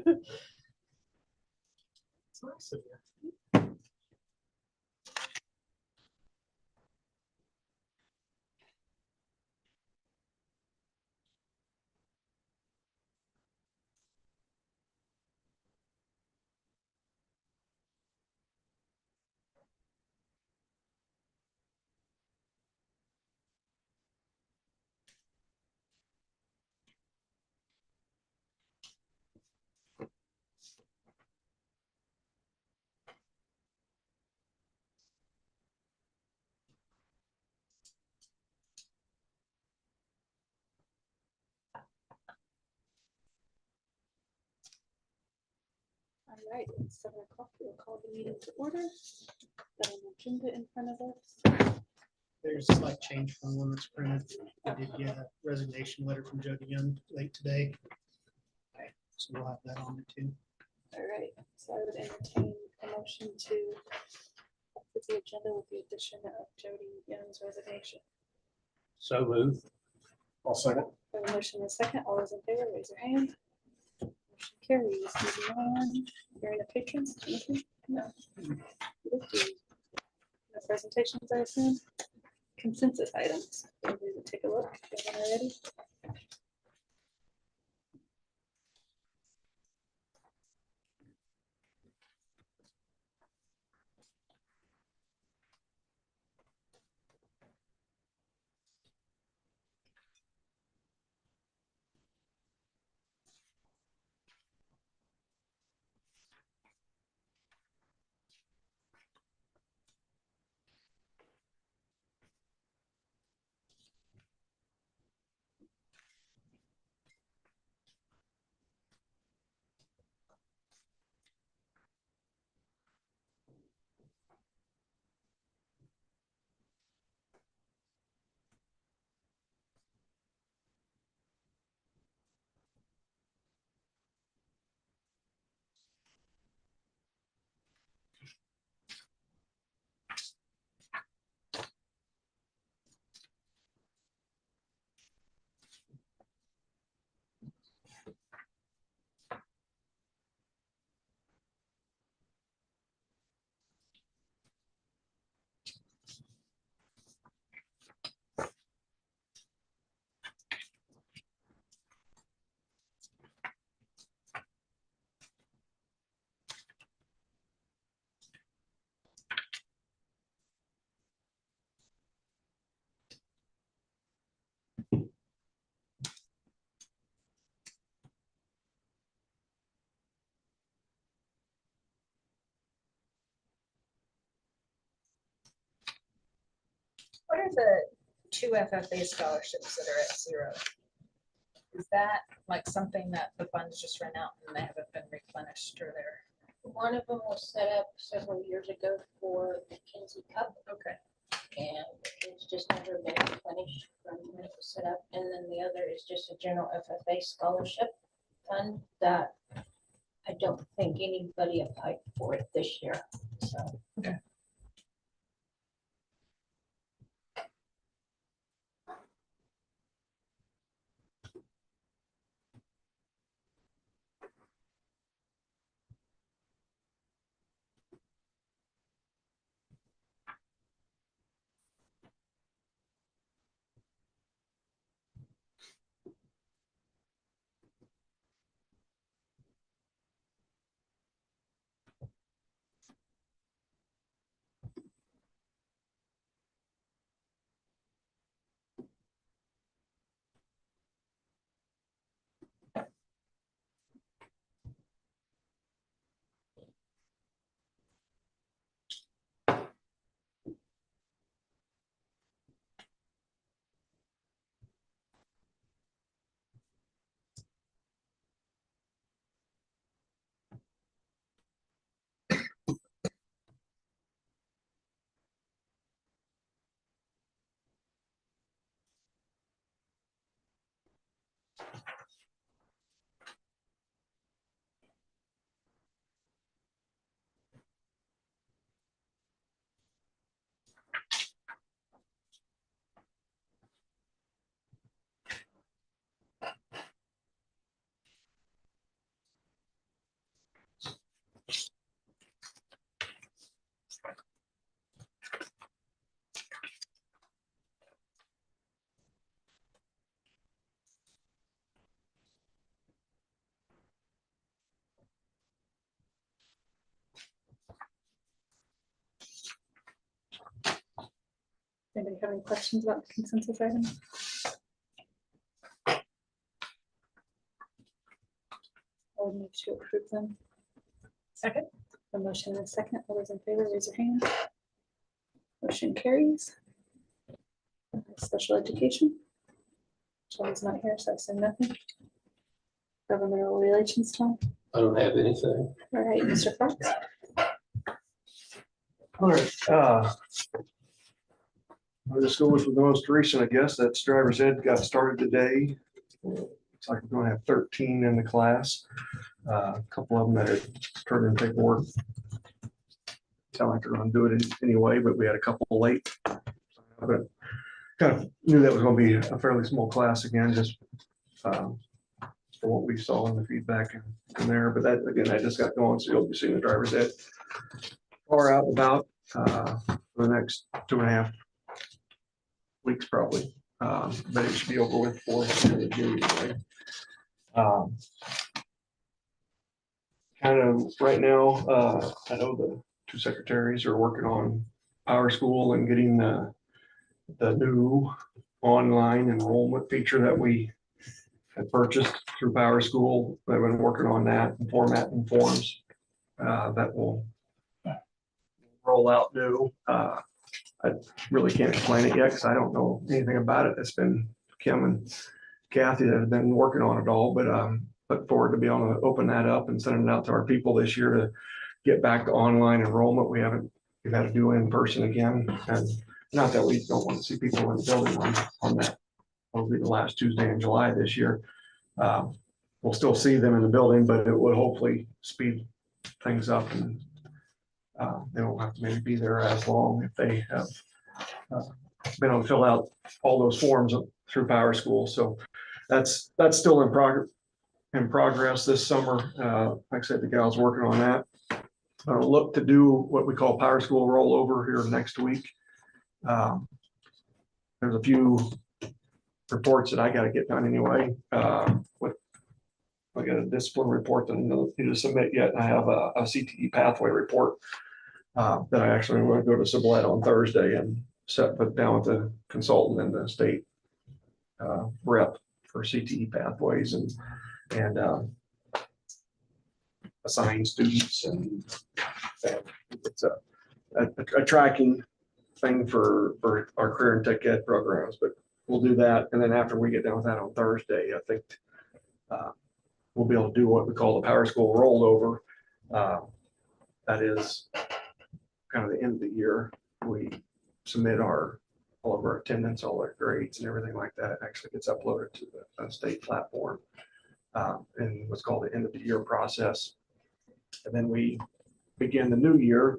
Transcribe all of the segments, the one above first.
It's nice of you. All right, it's 7 o'clock. We'll call the meeting to order. Got an agenda in front of us. There's a slight change from one that's printed. I did get a resignation letter from Jody Young late today. Okay. So we'll have that on there too. All right, so I would entertain a motion to put the agenda with the addition of Jody Young's resignation. So move. I'll second. We have a motion and a second. All those in favor, raise your hand. Motion carries. Moving on. Hearing the patrons. Anything? No. No presentations, I assume. Consensus items. Everybody will take a look. Everyone ready? What are the two FFA scholarships that are at 0? Is that like something that the funds just ran out and they haven't been replenished, or they're? One of them was set up several years ago for the Kinsey Cup. Okay. And it's just never been replenished from when it was set up. And then the other is just a general FFA scholarship fund that I don't think anybody applied for it this year. So. Okay. Anybody have any questions about the consensus item? I would move to approve them. Second. A motion and a second. All those in favor, raise your hand. Motion carries. Special education. Charlie's not here, so I say nothing. Governmental relations, Tom. I don't have anything. All right, Mr. Fox. All right, I'll just go with the most recent, I guess. That's driver's ed got started today. Looks like we're gonna have 13 in the class. A couple of them that had turned in paperwork. Sound like they're gonna do it anyway, but we had a couple late. But kind of knew that was gonna be a fairly small class again, just for what we saw in the feedback in there. But that, again, I just got going, so you'll be seeing the driver's ed far out about for the next 2.5 weeks probably. But it should be over with for June. Kind of right now, I know the two secretaries are working on Power School and getting the new online enrollment feature that we had purchased through Power School. They've been working on that and formatting forms that will roll out new. I really can't explain it yet because I don't know anything about it. It's been Kim and Kathy that have been working on it all, but look forward to be able to open that up and send it out to our people this year to get back to online enrollment. We've had to do in person again, and not that we don't want to see people in the building on that. It'll be the last Tuesday in July this year. We'll still see them in the building, but it will hopefully speed things up, and they won't have to maybe be there as long if they have been able to fill out all those forms through Power School. So that's still in progress this summer. Like I said, the gal's working on that. I'll look to do what we call Power School rollover here next week. There's a few reports that I got to get done anyway. I got a discipline report that I don't need to submit yet. I have a CTE pathway report that I actually want to go to Civil Ed on Thursday and put down with the consultant and the state rep for CTE pathways and assign students, and it's a tracking thing for our career and tech ed programs. But we'll do that, and then after we get done with that on Thursday, I think we'll be able to do what we call the Power School rollover. That is kind of the end of the year. We submit all of our attendance, all our grades and everything like that. It actually gets uploaded to the state platform in what's called the end of the year process. And then we begin the new year,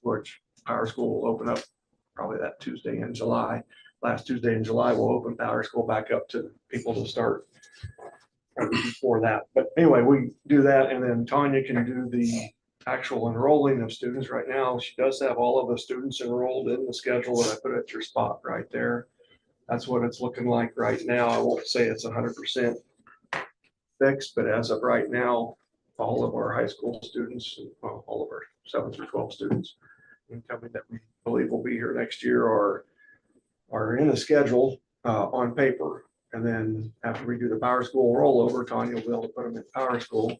which Power School will open up probably that Tuesday in July. Last Tuesday in July, we'll open Power School back up to people to start before that. But anyway, we do that, and then Tanya can do the actual enrolling of students. Right now, she does have all of the students enrolled in the schedule that I put at your spot right there. That's what it's looking like right now. I won't say it's 100% fixed, but as of right now, all of our high school students, well, all of our 7 through 12 students incoming that we believe will be here next year are in the schedule on paper. And then after we do the Power School rollover, Tanya will be able to put them in Power School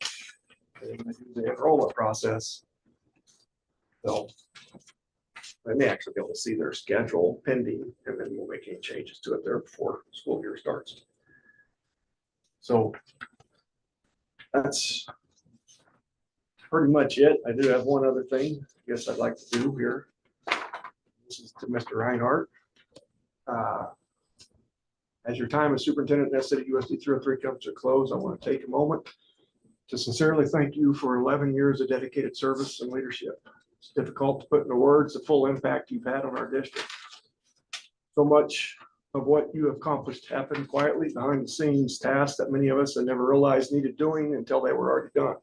and do the enrollment process. So they may actually be able to see their schedule pending, and then we'll make any changes to it there before school year starts. So that's pretty much it. I do have one other thing I guess I'd like to do here. This is to Mr. Reinhardt. As your time as superintendent in City USD 303 comes to a close, I want to take a moment to sincerely thank you for 11 years of dedicated service and leadership. It's difficult to put into words the full impact you've had on our district. So much of what you have accomplished happened quietly behind the scenes, tasks that many of us had never realized needed doing until they were already done.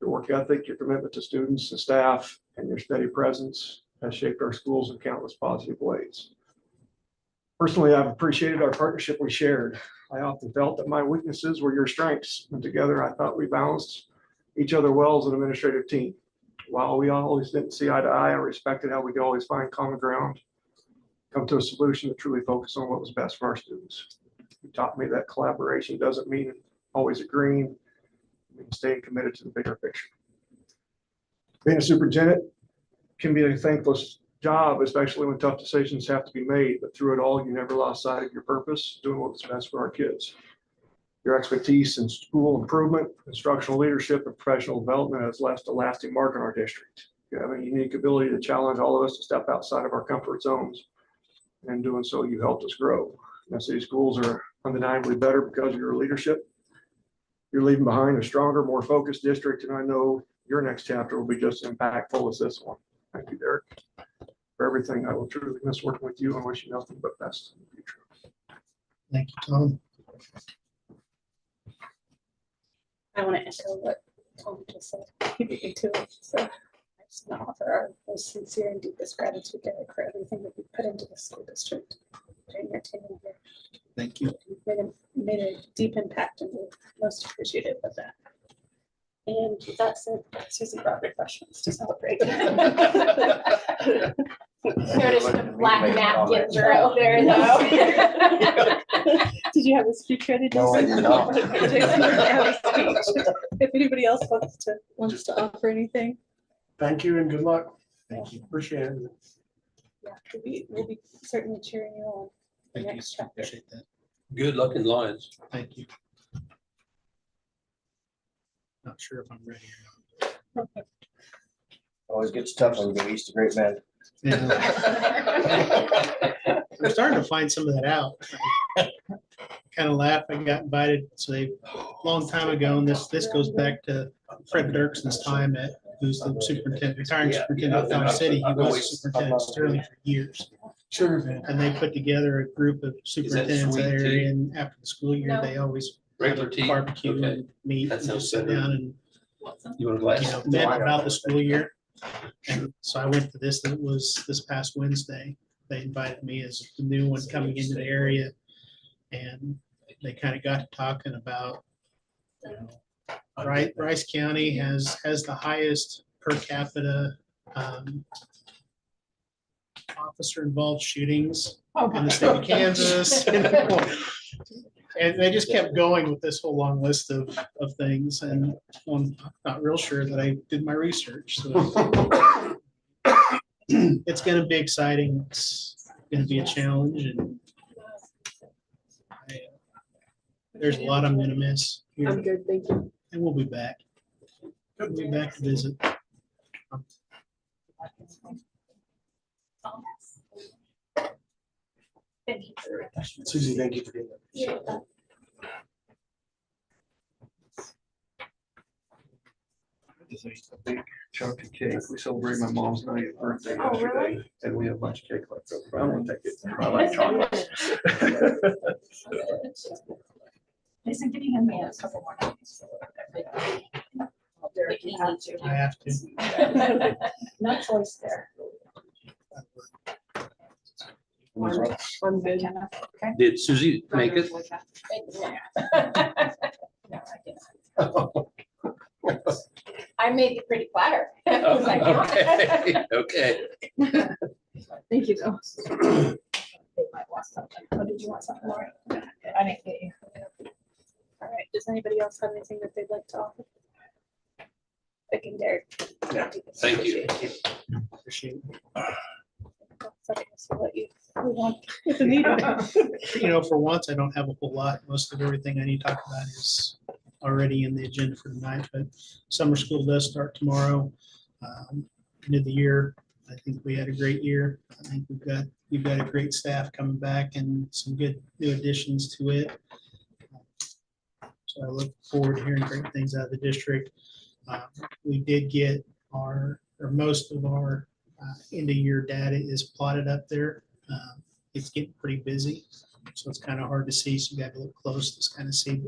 Your work ethic, your commitment to students and staff, and your steady presence has shaped our schools in countless positive ways. Personally, I've appreciated our partnership we shared. I often felt that my weaknesses were your strengths, and together I thought we balanced each other well as an administrative team. while we always didn't see eye to eye, I respected how we could always find common ground, come to a solution that truly focused on what was best for our students. He taught me that collaboration doesn't mean always agreeing, it means staying committed to the bigger picture. Being a superintendent can be a thankless job, especially when tough decisions have to be made, but through it all, you never lost sight of your purpose, doing what's best for our kids. Your expertise in school improvement, instructional leadership, and professional development has left a lasting mark in our district. You have a unique ability to challenge all of us to step outside of our comfort zones. And in doing so, you helped us grow. And city schools are undeniably better because of your leadership. You're leaving behind a stronger, more focused district, and I know your next chapter will be just as impactful as this one. Thank you, Derek, for everything. I will truly miss working with you and wish you nothing but best in the future. Thank you, Tom. I want to echo what Tom just said. He beat me to it. So I just want to offer our most sincere and deepest gratitude, Derek, for everything that you put into the school district during your tenure here. Thank you. You've made a deep impact, and we're most appreciative of that. And with that said, Susie brought refreshments to celebrate. Noticed the black napkins are out there though. Did you have a speech ready? No, I did not. Jason doesn't have a speech. If anybody else wants to offer anything. Thank you and good luck. Thank you. Appreciate it. Yeah, we'll be certainly cheering you on. Thank you. Next chapter. Appreciate that. Good luck in Lions. Thank you. Not sure if I'm ready or not. Always gets tough when you go east of Great Bend. Yeah. I'm starting to find some of that out. Kind of laugh. I got invited, so a long time ago, and this goes back to Fred Dirkson's time at, who's the superintendent, retiring superintendent of Dodge City. He was superintendent of Sterling for years. Sure. And they put together a group of superintendents in that sweet area, tea? and after the school year, No. they always Regular tea? barbecue Okay. and meet That and sounds just sit better. down and, You want a glass? you know, met about the school year. And so I went to this, that was this past Wednesday. They invited me as the new one coming into the area. And they kind of got to talking about, you know, Rice County has the highest per capita officer involved shootings in the state of Kansas. And they just kept going with this whole long list of things, and I'm not real sure that I did my research. So it's gonna be exciting. It's gonna be a challenge, and there's a lot I'm gonna miss here, I'm good, thank you. and we'll be back. We'll be back to visit. Thank you for the refreshments. Susie, thank you for doing that. This is a big chunk of cake. We celebrated my mom's 90th birthday Oh, really? yesterday, and we have a bunch of cake left over. I'm gonna take it. I like chocolate. Isn't getting him a couple more nights. Derek, you have to. I have to. No choice there. I'm good. Okay. Did Susie make it? No, I didn't. I made the pretty platter. 'Cause I know. Okay, okay. Thank you, though. They might want something. Oh, did you want something more? I didn't get you. All right, does anybody else have anything that they'd like to offer? Vic and Derek. Thank you. Appreciate it. We'll let you move on with the meeting. You know, for once, I don't have a whole lot. Most of everything I need to talk about is already in the agenda for tonight, but summer school does start tomorrow. End of the year, I think we had a great year. I think we've got a great staff coming back and some good new additions to it. So I look forward to hearing great things out of the district. We did get most of our end of year data is plotted up there. It's getting pretty busy, so it's kind of hard to see. So you got to look close to kind of see,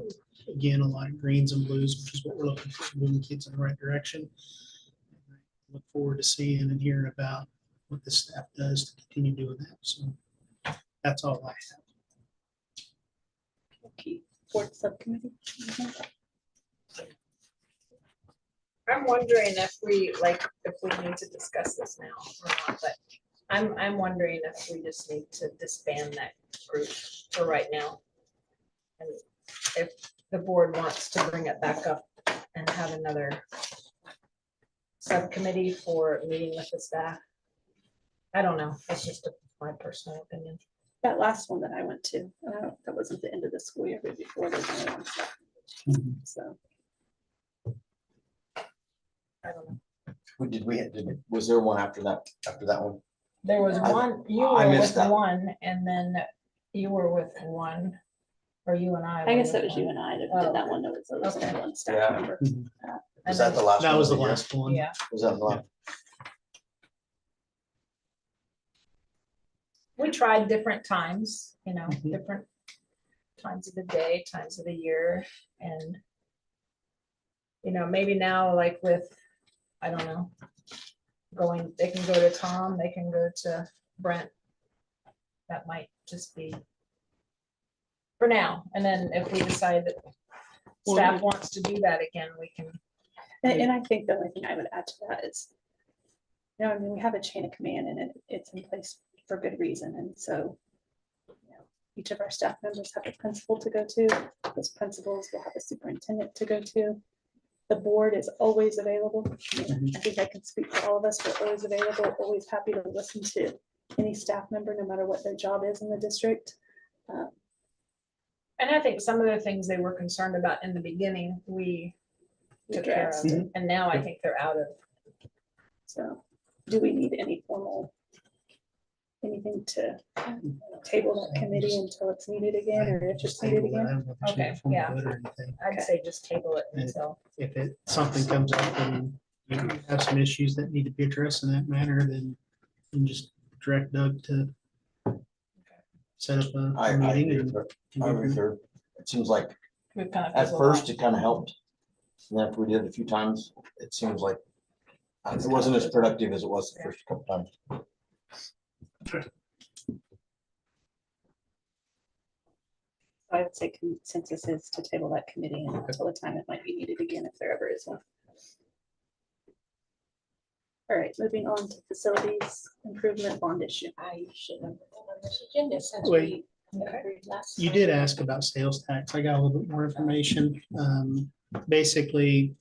again, a lot of greens and blues, which is what we're looking for, moving kids in the right direction. Look forward to seeing and hearing about what the staff does to continue doing that. So that's all I have. Okay, board subcommittee. I'm wondering if we, like, if we need to discuss this now or not, but I'm wondering if we just need to disband that group for right now. And if the board wants to bring it back up and have another subcommittee for meeting with the staff. I don't know, that's just my personal opinion. That last one that I went to, that wasn't the end of the school year, but before there's only one staff. Mhm. So I don't know. Was there one after that one? There was I- one, you I were missed with that. one, and then you were with one, or you and I. I guess were it with was you one. and I that Oh. did that one. That was only Okay. one staff Yeah. member. And Was that then- the last? That one was the of year? last one. Yeah, Was that the last? we tried different times, you know, Mhm. different times of the day, times of the year, and maybe now, like with, I don't know, they can go to Tom, they can go to Brent. That might just be for now, and then if we decide that Well, staff wants to do that again, we can. And I think the only thing I would add to that is, I mean, we have a chain of command and it's in place for good reason. And so each of our staff members have a principal to go to. Those principals will have a superintendent to go to. The board is always available. I think I can speak for all of us. We're always available, always happy to listen to any staff member, no matter what their job is in the district. And I think some of the things they were concerned about in the beginning, we took care of, Addressed. and now I think they're out of. So do we need any formal, anything to table that committee until it's needed again, or if it's Just needed table it. I again? don't know if it's Okay, a formal yeah. vote or anything. I'd Okay. say just table it And- until. If something comes up and you have some issues that need to be addressed in that manner, then you can just direct Doug to set up a I meeting. agree and- with her. I agree with her. It seems like We've kind of. at fizzled first out. it kind of helped. And then if we did it a few times, it seems like it wasn't as productive as it was the first couple times. I would say consensus is to table that committee until the time it might be needed again, if there ever is one. All right, moving on to facilities improvement bond issue. I should have put that on this agenda since Wait. we agreed last. You time. did ask about sales tax. I got a little bit more information. Basically,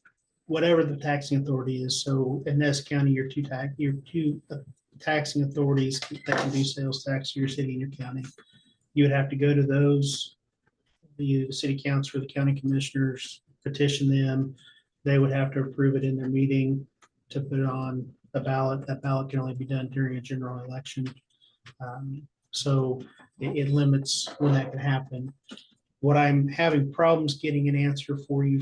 whatever the taxing authority is, so in this county, your two taxing authorities that can do sales tax, your city and your county. You would have to go to those, the city council or the county commissioners, petition them. They would have to approve it in their meeting to put it on a ballot. That ballot can only be done during a general election. So it limits when that can happen. What I'm having problems getting an answer for you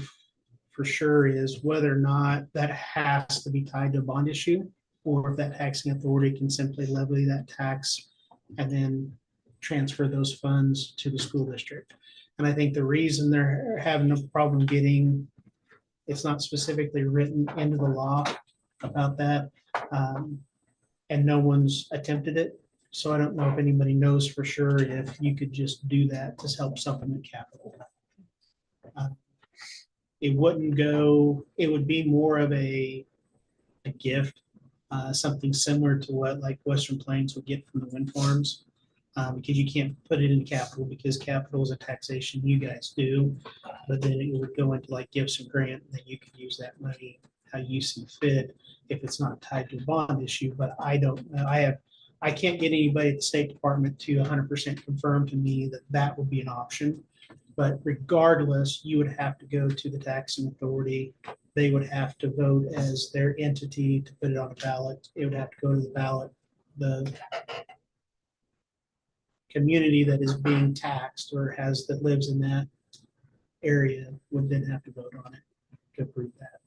for sure is whether or not that has to be tied to a bond issue, or if that taxing authority can simply levy that tax and then transfer those funds to the school district. And I think the reason they're having a problem getting, it's not specifically written into the law about that, and no one's attempted it. So I don't know if anybody knows for sure if you could just do that to help supplement capital. It wouldn't go, it would be more of a gift, something similar to what like Western Plains would get from the wind farms. Because you can't put it in capital because capital is a taxation you guys do, but then it would go into like gifts and grant, and then you could use that money how you see fit if it's not tied to a bond issue. But I don't know. I can't get anybody at the State Department to 100% confirm to me that that would be an option. But regardless, you would have to go to the taxing authority. They would have to vote as their entity to put it on a ballot. It would have to go to the ballot. The community that is being taxed or that lives in that area would then have to vote on it to approve that.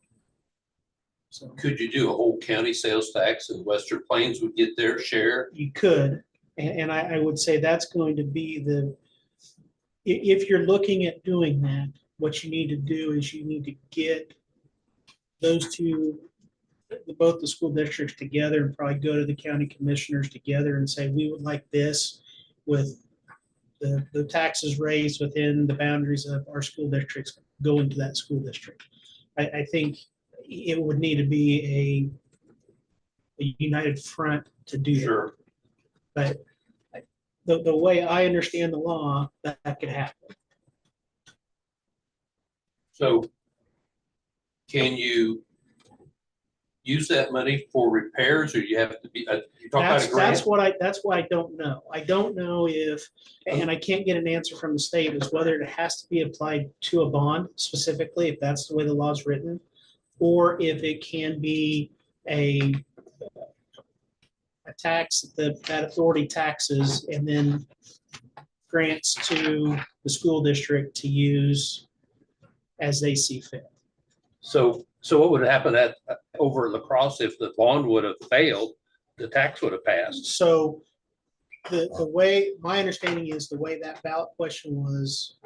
So Could you do a whole county sales tax and Western Plains would get their share? you could, and I would say that's going to be if you're looking at doing that, what you need to do is you need to get those two, both the school districts together, and probably go to the county commissioners together and say, we would like this with the taxes raised within the boundaries of our school districts going to that school district. I think it would need to be a united front to do that. Sure. But the way I understand the law, that could happen. So can you use that money for repairs, or you have to be, you talk about a grant? That's why I don't know. I don't know if, and I can't get an answer from the state, is whether it has to be applied to a bond specifically, if that's the way the law is written, or if it can be a tax that authority taxes and then grants to the school district to use as they see fit. So what would happen over La Crosse if the bond would have failed, the tax would have passed? So the way, my understanding is the way that ballot question was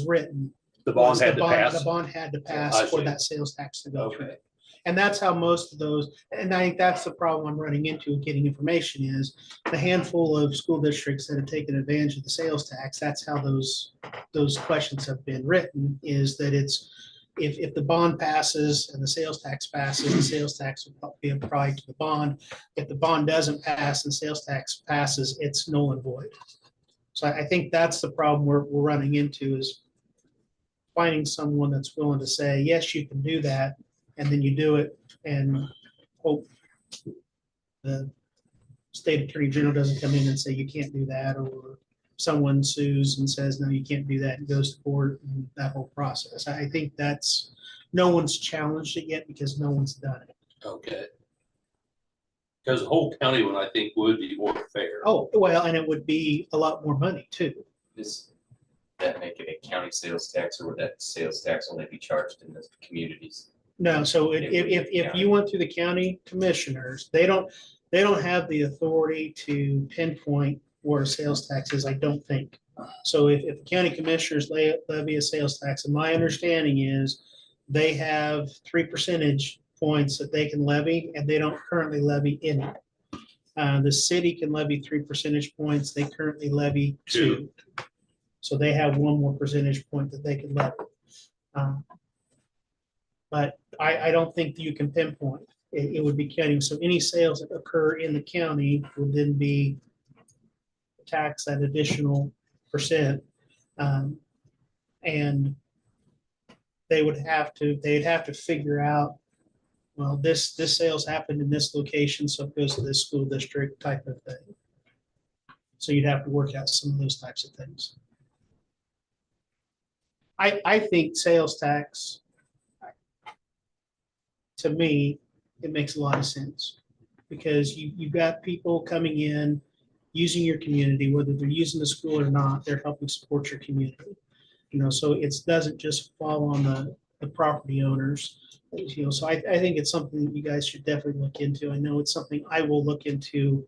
written. The bond was had to pass? The bond had to I pass for see. that sales tax to go through. Okay. And that's how most of those, and I think that's the problem I'm running into getting information is the handful of school districts that have taken advantage of the sales tax. That's how those questions have been written, is that it's, if the bond passes and the sales tax passes, the sales tax will be applied to the bond. If the bond doesn't pass and sales tax passes, it's null and void. So I think that's the problem we're running into, is finding someone that's willing to say, yes, you can do that, and then you do it and hope the state attorney general doesn't come in and say you can't do that, or someone sues and says, no, you can't do that, and goes to court, and that whole process. I think that's, no one's challenged it yet because no one's done it. Okay. Because the whole county one, I think, would be more fair. Oh, well, and it would be a lot more money too. Does that make it a county sales tax, or would that sales tax only be charged in the communities? No, so if you went through the county commissioners, they don't have the authority to pinpoint where sales tax is, I don't think. So if the county commissioners levy a sales tax, and my understanding is they have 3 percentage points that they can levy, and they don't currently levy any. The city can levy 3 percentage points. They currently levy 2. So they have 1 more percentage point that they can levy. But I don't think that you can pinpoint. It would be county. So any sales that occur in the county would then be taxed that additional percent. And they'd have to figure out, well, this sales happened in this location, so it goes to this school district type of thing. So you'd have to work out some of those types of things. I think sales tax, to me, it makes a lot of sense, because you've got people coming in, using your community, whether they're using the school or not, they're helping support your community. So it doesn't just fall on the property owners. So I think it's something that you guys should definitely look into. I know it's something I will look into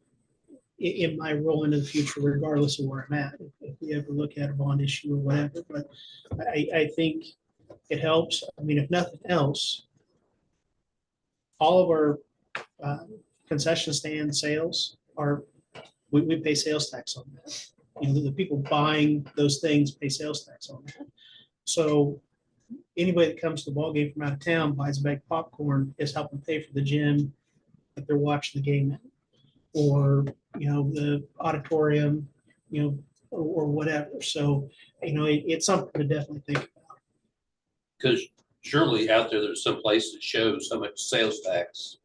in my role into the future, regardless of where I'm at, if we ever look at a bond issue or whatever. But I think it helps. I mean, if nothing else, all of our concession stand sales we pay sales tax on that. The people buying those things pay sales tax on that. So anybody that comes to the ball game from out of town, buys a bag of popcorn, is helping pay for the gym that they're watching the game in, or the auditorium, or whatever. So it's something to definitely think about. Because surely out there's some place that shows how much sales tax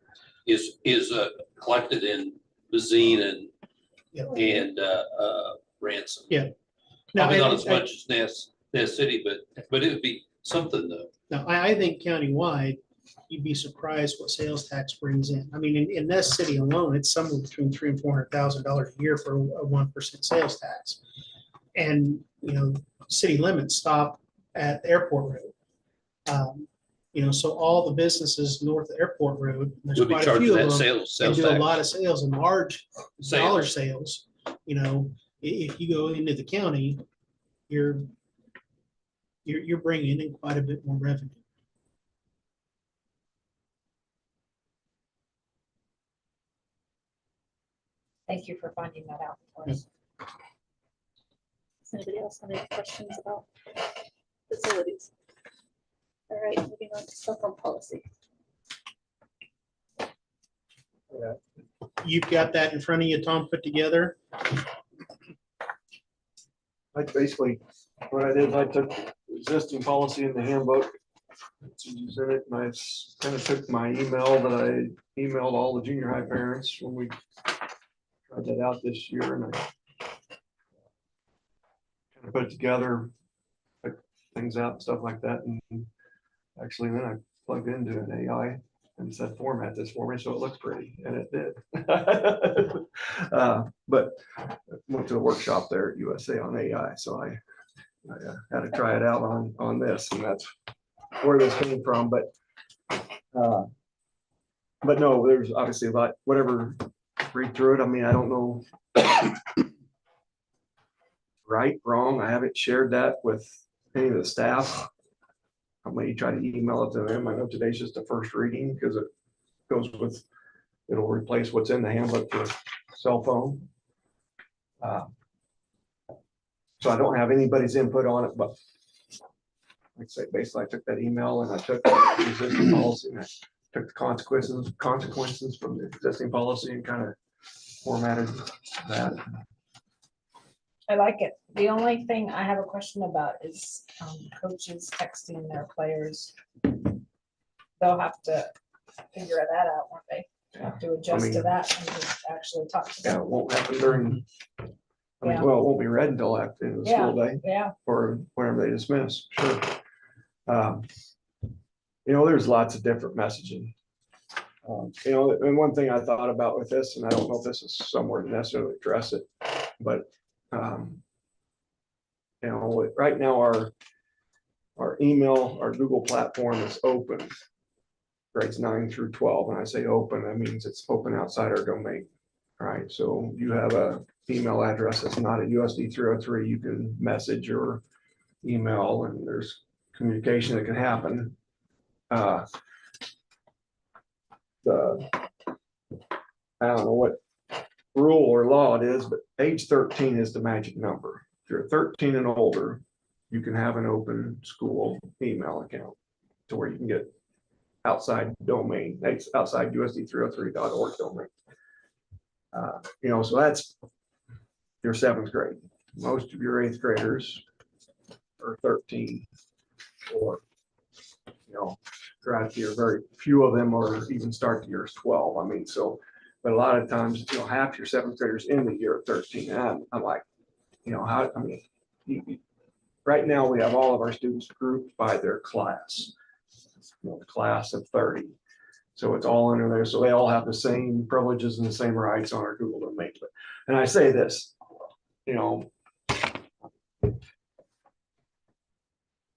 is collected in Bazine and Ransom. Yeah. Probably not as much as Ness City, but it would be something though. Now, I think countywide, you'd be surprised what sales tax brings in. I mean, in Ness City alone, it's somewhere between $300,000 and $400,000 a year for a 1% sales tax. And city limits stop at the airport road. So all the businesses north of Airport Road, there's Would be quite a charging few that of them, sales and do tax. a lot of sales and large dollar sales. If you go into the county, you're bringing in quite a bit more revenue. Thank you for finding that out for us. Does anybody else have any questions about facilities? All right, moving on to cell phone policy. Yeah. You've got that in front of you, Tom, put together. I basically, what I did, is I took the existing policy in the handbook. Used in it, and I kind of took my email that I emailed all the junior high parents when we tried that out this year, and I kind of put it together, took things out and stuff like that, and actually then I plugged into an AI and said, format this for me, so it looks pretty, and it did. But I went to a workshop there at USA on AI, so I had to try it out on this, and that's where this came from, but no, there's obviously a lot, whatever, read through it. I mean, I don't know right, wrong. I haven't shared that with any of the staff. I may try to email it to them. I know today's just the first reading because it goes with, it'll replace what's in the handbook for cell phone. So I don't have anybody's input on it, but like I say, basically I took that email and I took the existing policy and I took the consequences from the existing policy and kind of formatted that. I like it. The only thing I have a question about is coaches texting their players. They'll have to figure that out, won't they? Have to adjust to that and just actually talk to Yeah, them. it won't happen during, I mean, Yeah. well, it won't be read until after the end of the school day Yeah, or whenever they dismiss, sure. You know, there's lots of different messaging. You know, and one thing I thought about with this, and I don't know if this is somewhere to necessarily address it, but you know, right now our email, our Google platform is open, grades 9 through 12. And I say open, that means it's open outside our domain, right? So you have a email address that's not a USD 303, you can message or email, and there's communication that can happen. I don't know what rule or law it is, but age 13 is the magic number. If you're 13 and older, you can have an open school email account to where you can get outside domain, that's outside USD303.org domain. You know, so that's your 7th grade. Most of your 8th graders are 13 or, you know, throughout the year, very few of them are even start the years 12. I mean, so, but a lot of times, you know, half your 7th graders in the year 13. And I'm like, you know, how, I mean, right now we have all of our students grouped by their class, you know, the class of 30. So it's all under there. So they all have the same privileges and the same rights on our Google domain. And I say this, you know,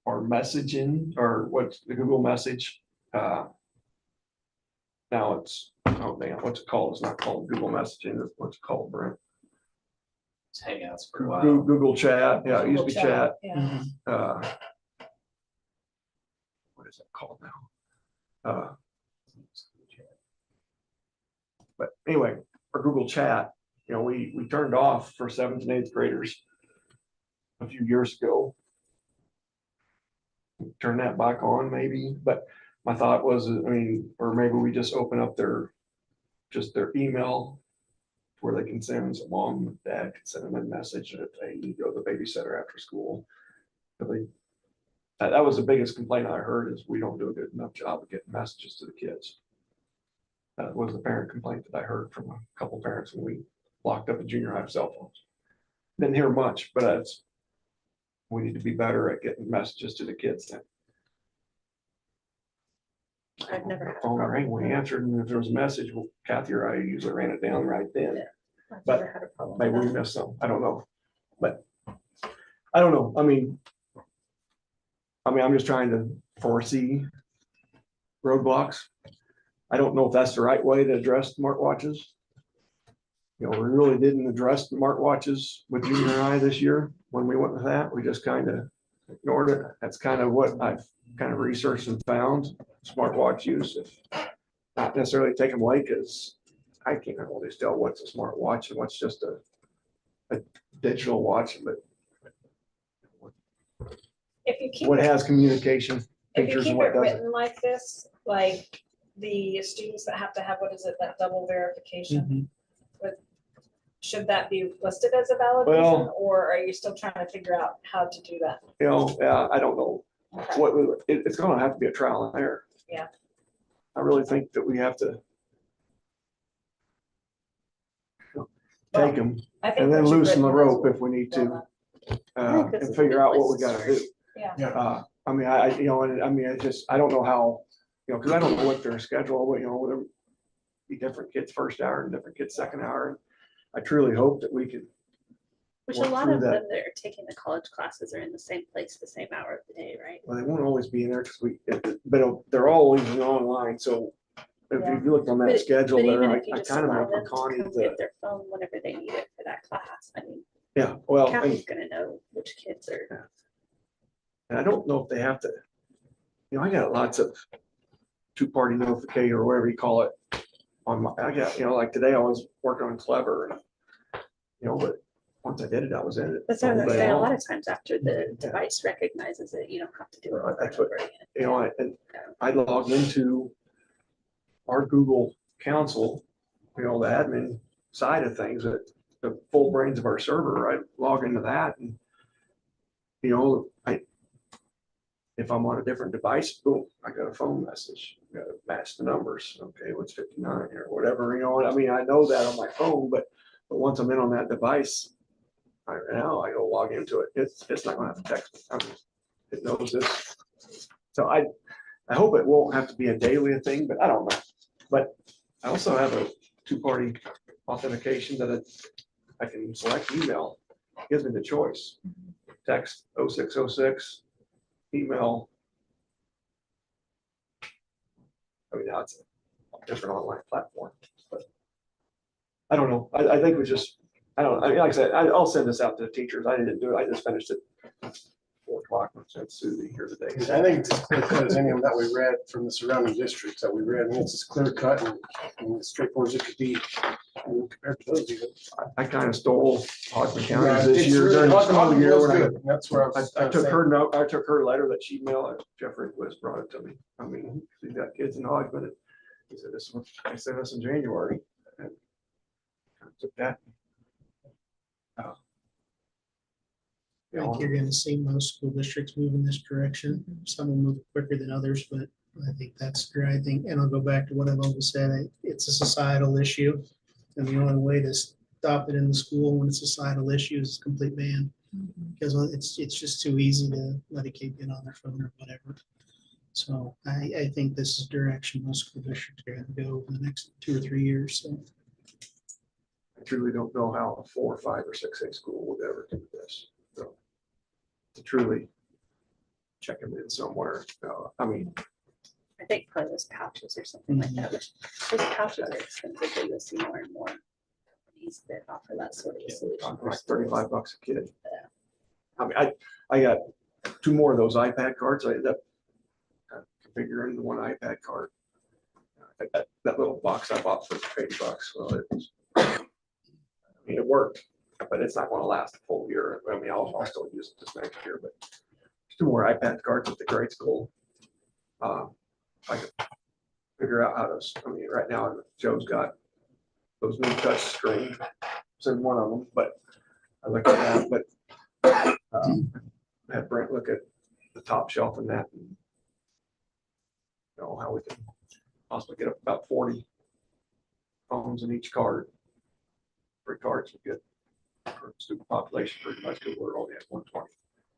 our messaging or what's the Google message. Now it's, oh man, what's it called? It's not called Google messaging. It's what's it called, Brent? It's Hangouts for a while. Google Chat. Yeah, it used to be chat. yeah. What is it called now? But anyway, our Google Chat, you know, we turned off for 7th and 8th graders a few years ago. Turn that back on maybe, but my thought was, I mean, or maybe we just open up their email where they can send, so mom and dad can send them a message that they need to go to the babysitter after school. That was the biggest complaint I heard is we don't do a good enough job of getting messages to the kids. That was the parent complaint that I heard from a couple parents when we locked up the junior high cell phones. Didn't hear much, but we need to be better at getting messages to the kids then. I've never had a Phone problem rang, with we that. answered, and if there was a message, well, Kathy or I usually ran it down right then. I've but never had a problem Maybe with we that. missed some, I don't know, but I don't know, I mean, I'm just trying to foresee roadblocks. I don't know if that's the right way to address smartwatches. You know, we really didn't address smartwatches with junior high this year when we went with that. We just kind of ignored it. That's kind of what I've kind of researched and found. Smartwatch use, if not necessarily take them away, because I can't always tell what's a smartwatch and what's just a digital watch, but If you keep what it, has communication if you features and keep what it doesn't. written like this, like the students that have to have, what is it, that double verification? Mhm. Should that be listed as a valid reason, Well- or are you still trying to figure out how to do that? You know, I don't know. Okay. It's gonna have to be a trial and error. Yeah. I really think that we have to take them I think and then what you've loosen the written is rope if we need to, well done. I think this is and a figure good out what place we to gotta start. do. Yeah, I mean, you know, and I mean, I don't know how, you know, because I don't know what their schedule, what, you know, whatever. Be different kids first hour and different kids second hour. And I truly hope that we could. Which a work lot through of that. them that are taking the college classes are in the same place, the same hour of the day, right? Well, they won't always be in there because but they're always online. So if Yeah. you look on that But- schedule but there, even I if you just kind of allow make them to Connie come the, get their phone whenever they need it for that class, I mean, yeah, well, county's gonna know which kids are. and I don't know if they have to, you know, I got lots of two-party notification or whatever you call it on my, I got, you know, like today I was working on Clever and, you know, but once I did it, I was in it. That's what I was all gonna day say, a long. lot of times after the Yeah. device recognizes it, you don't have to do it over and That's what- over again. You know, and I logged into our Google Council, you know, the admin side of things, that the full brains of our server, I log into that and, you know, if I'm on a different device, boom, I got a phone message, got to match the numbers. Okay, what's 59 or whatever, you know, I mean, I know that on my phone, but once I'm in on that device, I go log into it. It's not gonna have to text me. I mean, it knows this. So I hope it won't have to be a daily thing, but I don't know. But I also have a two-party authentication that I can select email. It gives me the choice. Text 0606, email. I mean, now it's a different online platform, but I don't know. I think we just, I don't, I mean, like I said, I'll send this out to the teachers. I didn't do it. I just finished it 4 o'clock. I sent Susie here today. I think it's as clear cut as any of them that we read from the surrounding districts that we read. I mean, it's as clear cut and as straightforward as it could be. And compared to those even. I kind of stole Hodgman Yeah, County this it's year really- during the Hodgman school year. was when I good. That's where I was. I took her note, I took her letter that she mailed, Jeffrey West brought it to me. I mean, he's got kids in Hodgman. He said, this is what I sent us in January. And I took that. I think you're gonna see most school districts move in this direction. Some will move quicker than others, but I think that's the right thing. And I'll go back to what I've always said, it's a societal issue. And the only way to stop it in the school when it's a societal issue is a complete ban. Because it's just too easy to let a kid get on their phone or whatever. So I think this is direction most school districts are gonna go over the next 2 or 3 years, so. I truly don't know how a 4, 5, or 6A school would ever do this. So, to truly check them in somewhere. I mean, I think probably those pouches or something like that, which those pouches are expensive, but you'll see more and more companies that offer that sort of a solution. for like schools. $35 a kid. Yeah. I mean, I got 2 more of those iPad cards. I ended up configuring the one iPad card. That little box I bought for $80. Well, I mean, it worked, but it's not going to last a full year. I mean, I'll still use it this next year, but 2 more iPad cards at the grade school. I could figure out how to, I mean, right now Joe's got those new touch screen. Send one of them, but I looked at that, but I had Brent look at the top shelf in that. And, you know, how we can possibly get up about 40 phones in each card. 3 cards would get for student population pretty much, because we're only at 120,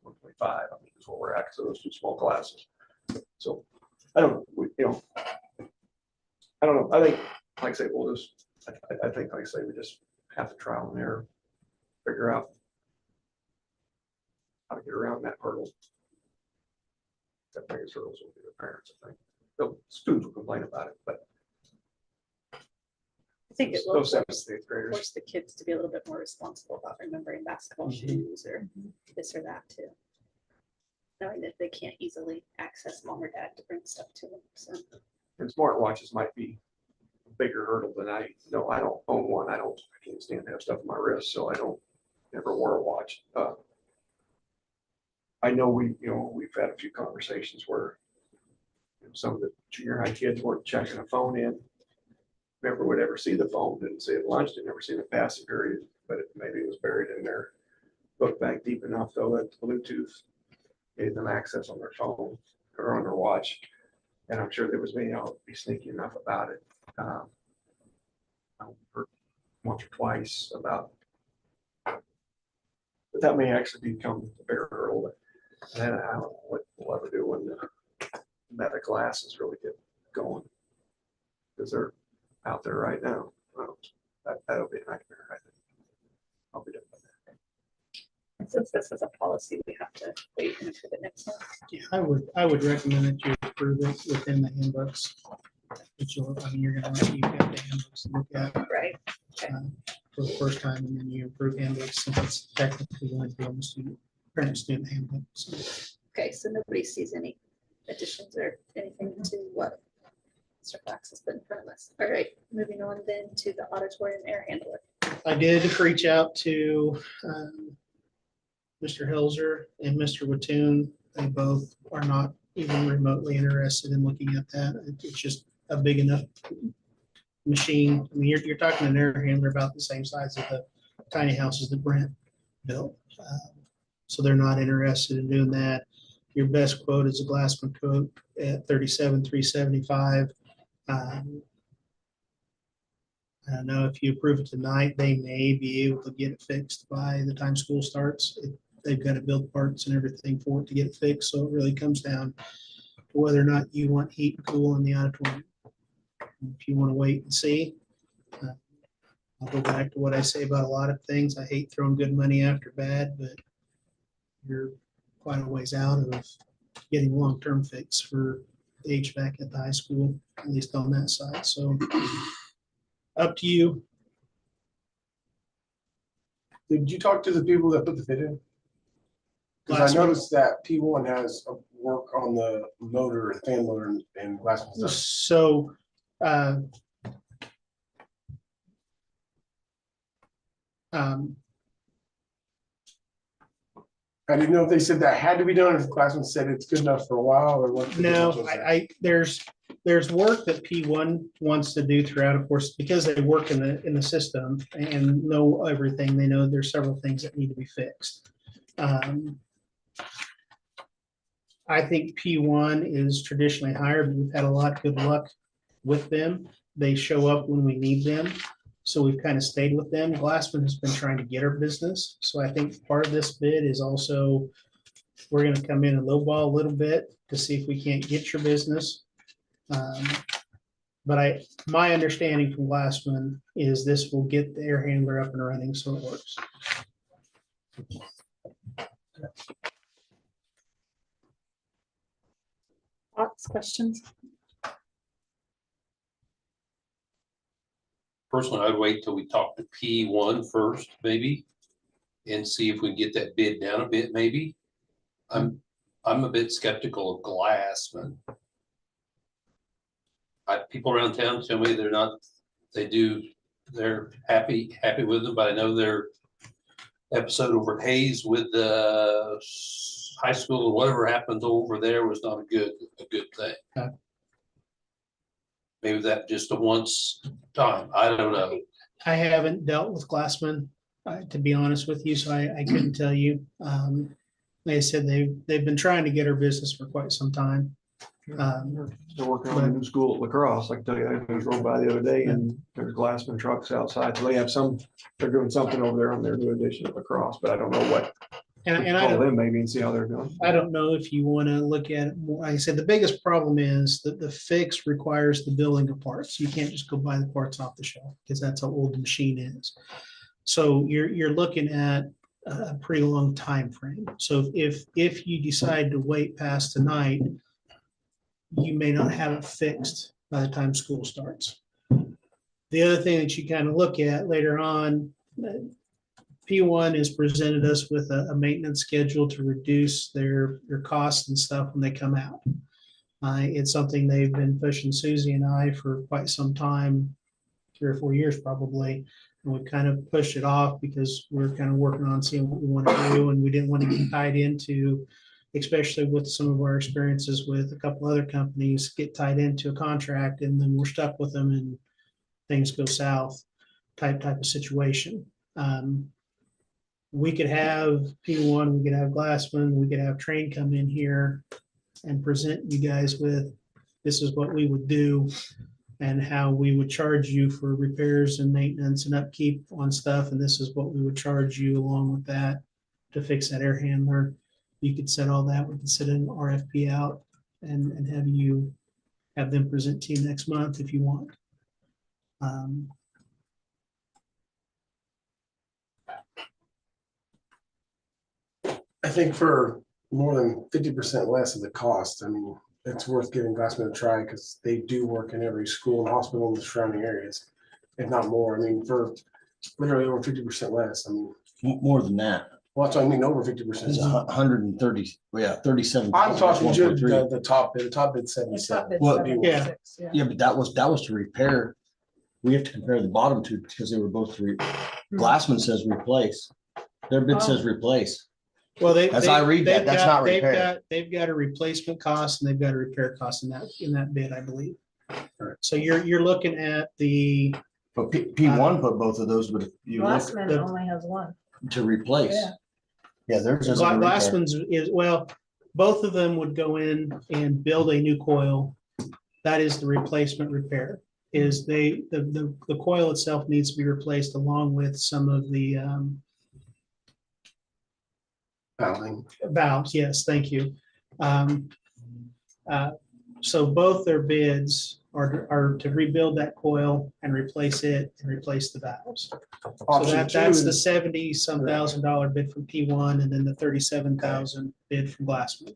125. I mean, is what we're at, so those 2 small classes. So I don't, you know, I don't know. I think, like I say, we'll just, I think, like I say, we just have to trial and error, figure out how to get around that hurdle. The biggest hurdles will be the parents, I think. The students will complain about it, but I think it will those force 7th, 8th graders. force the kids to be a little bit more responsible about remembering basketball shoes or this or that too. Knowing that they can't easily access mom or dad to bring stuff to them, so. And smartwatches might be a bigger hurdle than I don't own one. I can't stand to have stuff on my wrist, so I don't never wore a watch. I know we've had a few conversations where some of the junior high kids weren't checking a phone in. Never would ever see the phone, didn't see it at lunch, didn't ever see the passing period, but maybe it was buried in their book bag deep enough though that Bluetooth gave them access on their phone or on their watch. And I'm sure there was me, I'll be sneaky enough about it. I've heard once or twice about, but that may actually become a bigger hurdle. And I don't know what we'll ever do when the meta classes really get going. Because they're out there right now. Well, that'll be a nightmare, I think. I'll be done with that. Since this is a policy, we have to wait until the next one. Yeah, I would recommend that you approve it within the handbooks. Which you'll, I mean, you're gonna, you've got the handbooks to look at Right. for the first time, and then you approve handbooks since it's technically going to be on the student, parent student handbook. So Okay, so nobody sees any additions or anything to what Mr. Fox has put in front of us. All right, moving on then to the auditorium air handler. I did reach out to Mr. Helzer and Mr. Wattoon. They both are not even remotely interested in looking at that. It's just a big enough machine. I mean, you're talking an air handler about the same size as the tiny houses that Brent built. So they're not interested in doing that. Your best quote is a Glassman quote at $37,375. I don't know if you approve it tonight, they may be able to get it fixed by the time school starts. They've got to build parts and everything for it to get it fixed. So it really comes down to whether or not you want heat and cool in the auditorium. If you want to wait and see, I'll go back to what I say about a lot of things. I hate throwing good money after bad, but you're quite a ways out of getting long-term fix for the HVAC at the high school, at least on that side. So up to you. Did you talk to the people that put the bid in? Because I noticed that P1 has a work on the motor and fan motor and glass. So I didn't know if they said that had to be done, or if the classman said it's good enough for a while, or what. no, there's work that P1 wants to do throughout, of course, because they work in the system and know everything. They know there's several things that need to be fixed. I think P1 is traditionally higher, but we've had a lot of good luck with them. They show up when we need them. So we've kind of stayed with them. Glassman has been trying to get our business. So I think part of this bid is also, we're going to come in and lowball a little bit to see if we can't get your business. But my understanding from Glassman is this will get the air handler up and running so it works. Thoughts, questions? Personally, I'd wait till we talk to P1 first, maybe, and see if we can get that bid down a bit, maybe. I'm a bit skeptical of Glassman. People around town tell me they're happy with them, but I know their episode over at Hayes with the high school or whatever happened over there was not a good thing. Okay. Maybe that just a once time, I don't know. I haven't dealt with Glassman, to be honest with you, so I couldn't tell you. Like I said, they've been trying to get our business for quite some time. They're working on a new school at La Crosse. I can tell you, I drove by the other day and there's Glassman trucks outside. So they're doing something over there on their new addition at La Crosse, but I don't know what. And I Call don't, them maybe and see how they're doing. I don't know if you want to look at it more. Like I said, the biggest problem is that the fix requires the building of parts. You can't just go buy the parts off the shelf because that's how old the machine is. So you're looking at a pretty long time frame. So if you decide to wait past tonight, you may not have it fixed by the time school starts. The other thing that you kind of look at later on, P1 has presented us with a maintenance schedule to reduce their costs and stuff when they come out. It's something they've been pushing Susie and I for quite some time, 3 or 4 years probably. And we've kind of pushed it off because we're kind of working on seeing what we want to do, and we didn't want to get tied into especially with some of our experiences with a couple other companies, get tied into a contract and then we're stuck with them and things go south type of situation. We could have P1, we could have Glassman, we could have Train come in here and present you guys with, this is what we would do and how we would charge you for repairs and maintenance and upkeep on stuff. And this is what we would charge you along with that to fix that air handler. You could set all that, we could set an RFP out and have them present to you next month if you want. I think for more than 50% less of the cost, I mean, it's worth giving Glassman a try because they do work in every school and hospital in the surrounding areas, if not more. I mean, for literally over 50% less. I mean, More than that. well, that's what I mean, over 50%. It's 130, yeah, 37. I'm talking just 1.3. the top bid. The top bid The 77. top is Well, 76, yeah. Yeah, but that was to repair. We have to compare the bottom two because they were both Glassman says replace. Their bid says replace. Well, As I read that, that's not repair. They've got a replacement cost and they've got a repair cost in that bid, I believe. So you're looking at the, But P1 put both of those, but if you look Glassman only has one. to replace. Yeah. Yeah, theirs is a repair. Glassman's is, well, both of them would go in and build a new coil. That is the replacement repair. Is the coil itself needs to be replaced along with some of the valves. Yes, thank you. So both their bids are to rebuild that coil and replace it and replace the valves. So Option that's two the is- $70,000 bid from P1 and then the 37,000 bid from Glassman.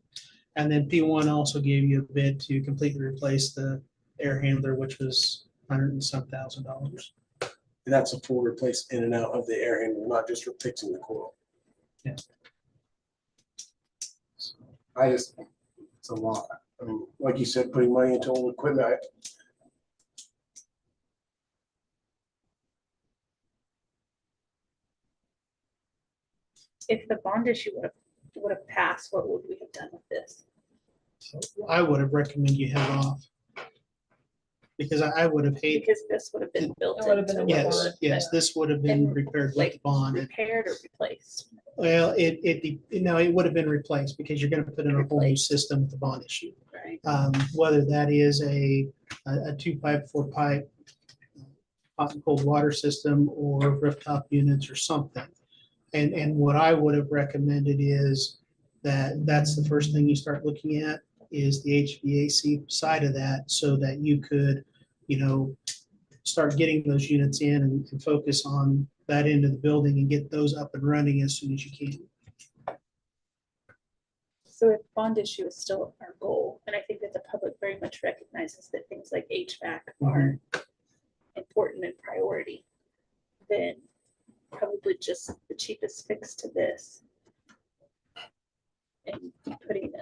And then P1 also gave you a bid to completely replace the air handler, which was $100,000. And that's a full replace in and out of the air handler, not just for fixing the coil. Yeah. It's a lot. I mean, like you said, putting money into old equipment. If the bond issue would have passed, what would we have done with this? So I would have recommended you head off. Because I would have hated, Because this would have been built It would have been into in the what yes, bond. yes, this would have been And, repaired with like, the bond. repaired or replaced. Well, it would have been replaced because you're gonna put in a whole new Replaced. system with the bond issue. Right. Whether that is a 2-pipe, 4-pipe hot and cold water system or rooftop units or something. And what I would have recommended is that's the first thing you start looking at is the HVAC side of that so that you could, start getting those units in and focus on that end of the building and get those up and running as soon as you can. So if bond issue is still our goal, and I think that the public very much recognizes that things like HVAC are important and priority, then probably just the cheapest fix to this and putting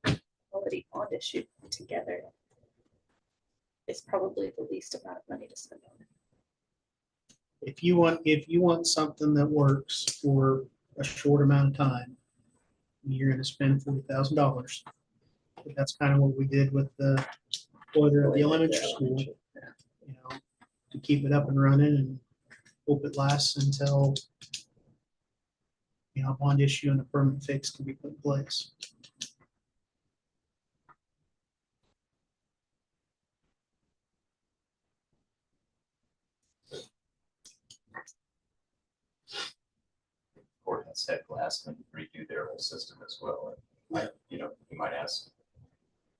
a quality bond issue together is probably the least amount of money to spend on it. If you want something that works for a short amount of time, you're gonna spend $40,000. That's kind of what we did with the boiler at the elementary school, to keep it up and running and hope it lasts until a bond issue and a permanent fix can be put in place. Court has had Glassman redo their whole system as well. And, you might ask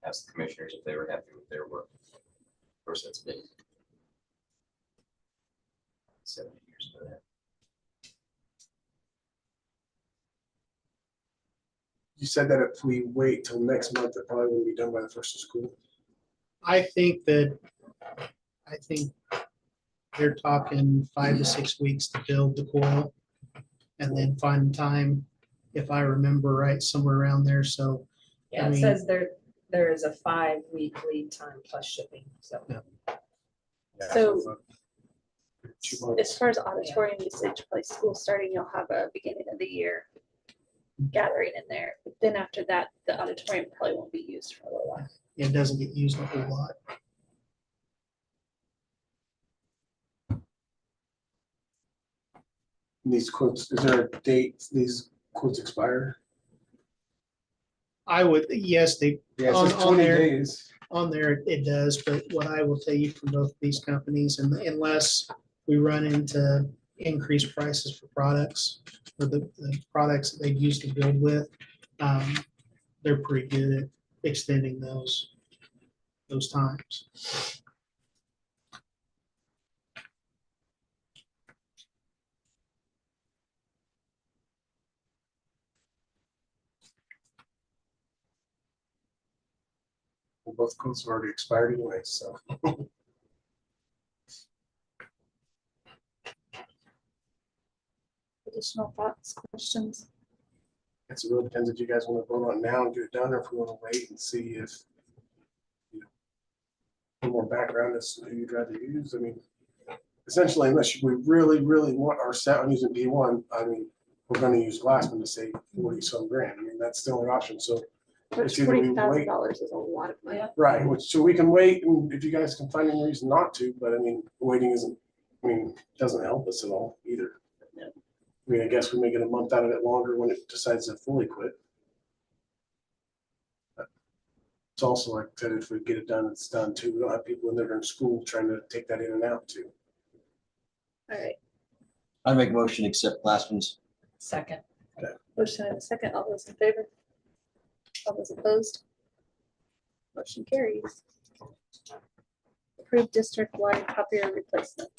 the commissioners if they were happy with their work. Of course, that's been 70 years for that. You said that if we wait till next month, it probably wouldn't be done by the first of school. I think they're talking 5 to 6 weeks to build the coil and then find time, if I remember right, somewhere around there. So, Yeah, I it mean- says there is a 5-week lead time plus shipping, so. So 2 months. as far as auditorium usage, like school starting, you'll have a beginning of the year gathering in there. But then after that, the auditorium probably won't be used for a little while. It doesn't get used a whole lot. These quotes, is there a date these quotes expire? I would, yes, they, Yeah, On- it's just on 20 there. days. on there it does, but what I will tell you from both these companies, and unless we run into increased prices for products, or the products that they used to build with, they're pretty good at extending those times. Well, both quotes have already expired anyway, so. Additional thoughts, questions? It really depends if you guys want to vote on it now and get it done, or if we want to wait and see if, you know, a little more background as to who you'd rather use. I mean, essentially, unless we really, really want our set on using P1, I mean, we're going to use Glassman to save 40-some grand. I mean, that's the only option. So, Which It's either we $40,000 is a lot of money. Yeah. right, so we can wait, and if you guys can find any reason not to, but I mean, waiting isn't, I mean, doesn't help us at all either. No. I mean, I guess we may get a month out of it longer when it decides to fully quit. But it's also like I said, if we get it done, it's done too. We don't have people in there during school trying to take that in and out too. All right, I make a motion to accept Glassman's. Second. motion and a second. All those in favor? All those opposed? Motion carries. Approved district-wide copier replacement.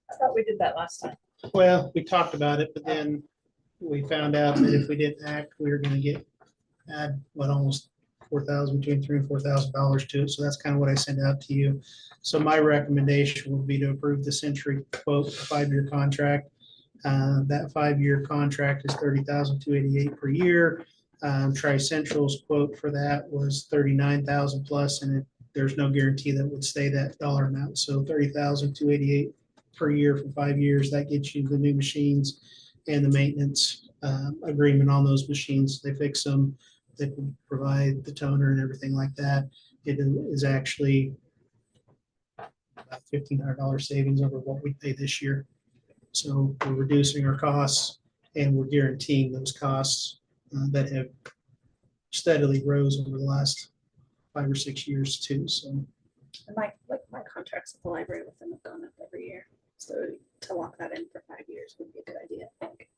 I thought we did that last time. Well, we talked about it, but then we found out that if we didn't act, we were gonna add almost between $3,000 and $4,000 to it. So that's kind of what I sent out to you. So my recommendation would be to approve the Century quote, 5-year contract. That 5-year contract is $30,288 per year. Tri-Central's quote for that was $39,000 plus, and there's no guarantee that it would stay that dollar amount. So $30,288 per year for 5 years. That gets you the new machines and the maintenance agreement on those machines. They fix them. They can provide the toner and everything like that. It is actually about $1,500 savings over what we pay this year. So we're reducing our costs, and we're guaranteeing those costs that have steadily rose over the last 5 or 6 years too. So And my contracts at the library with them have gone up every year. So to lock that in for 5 years would be a good idea, I think.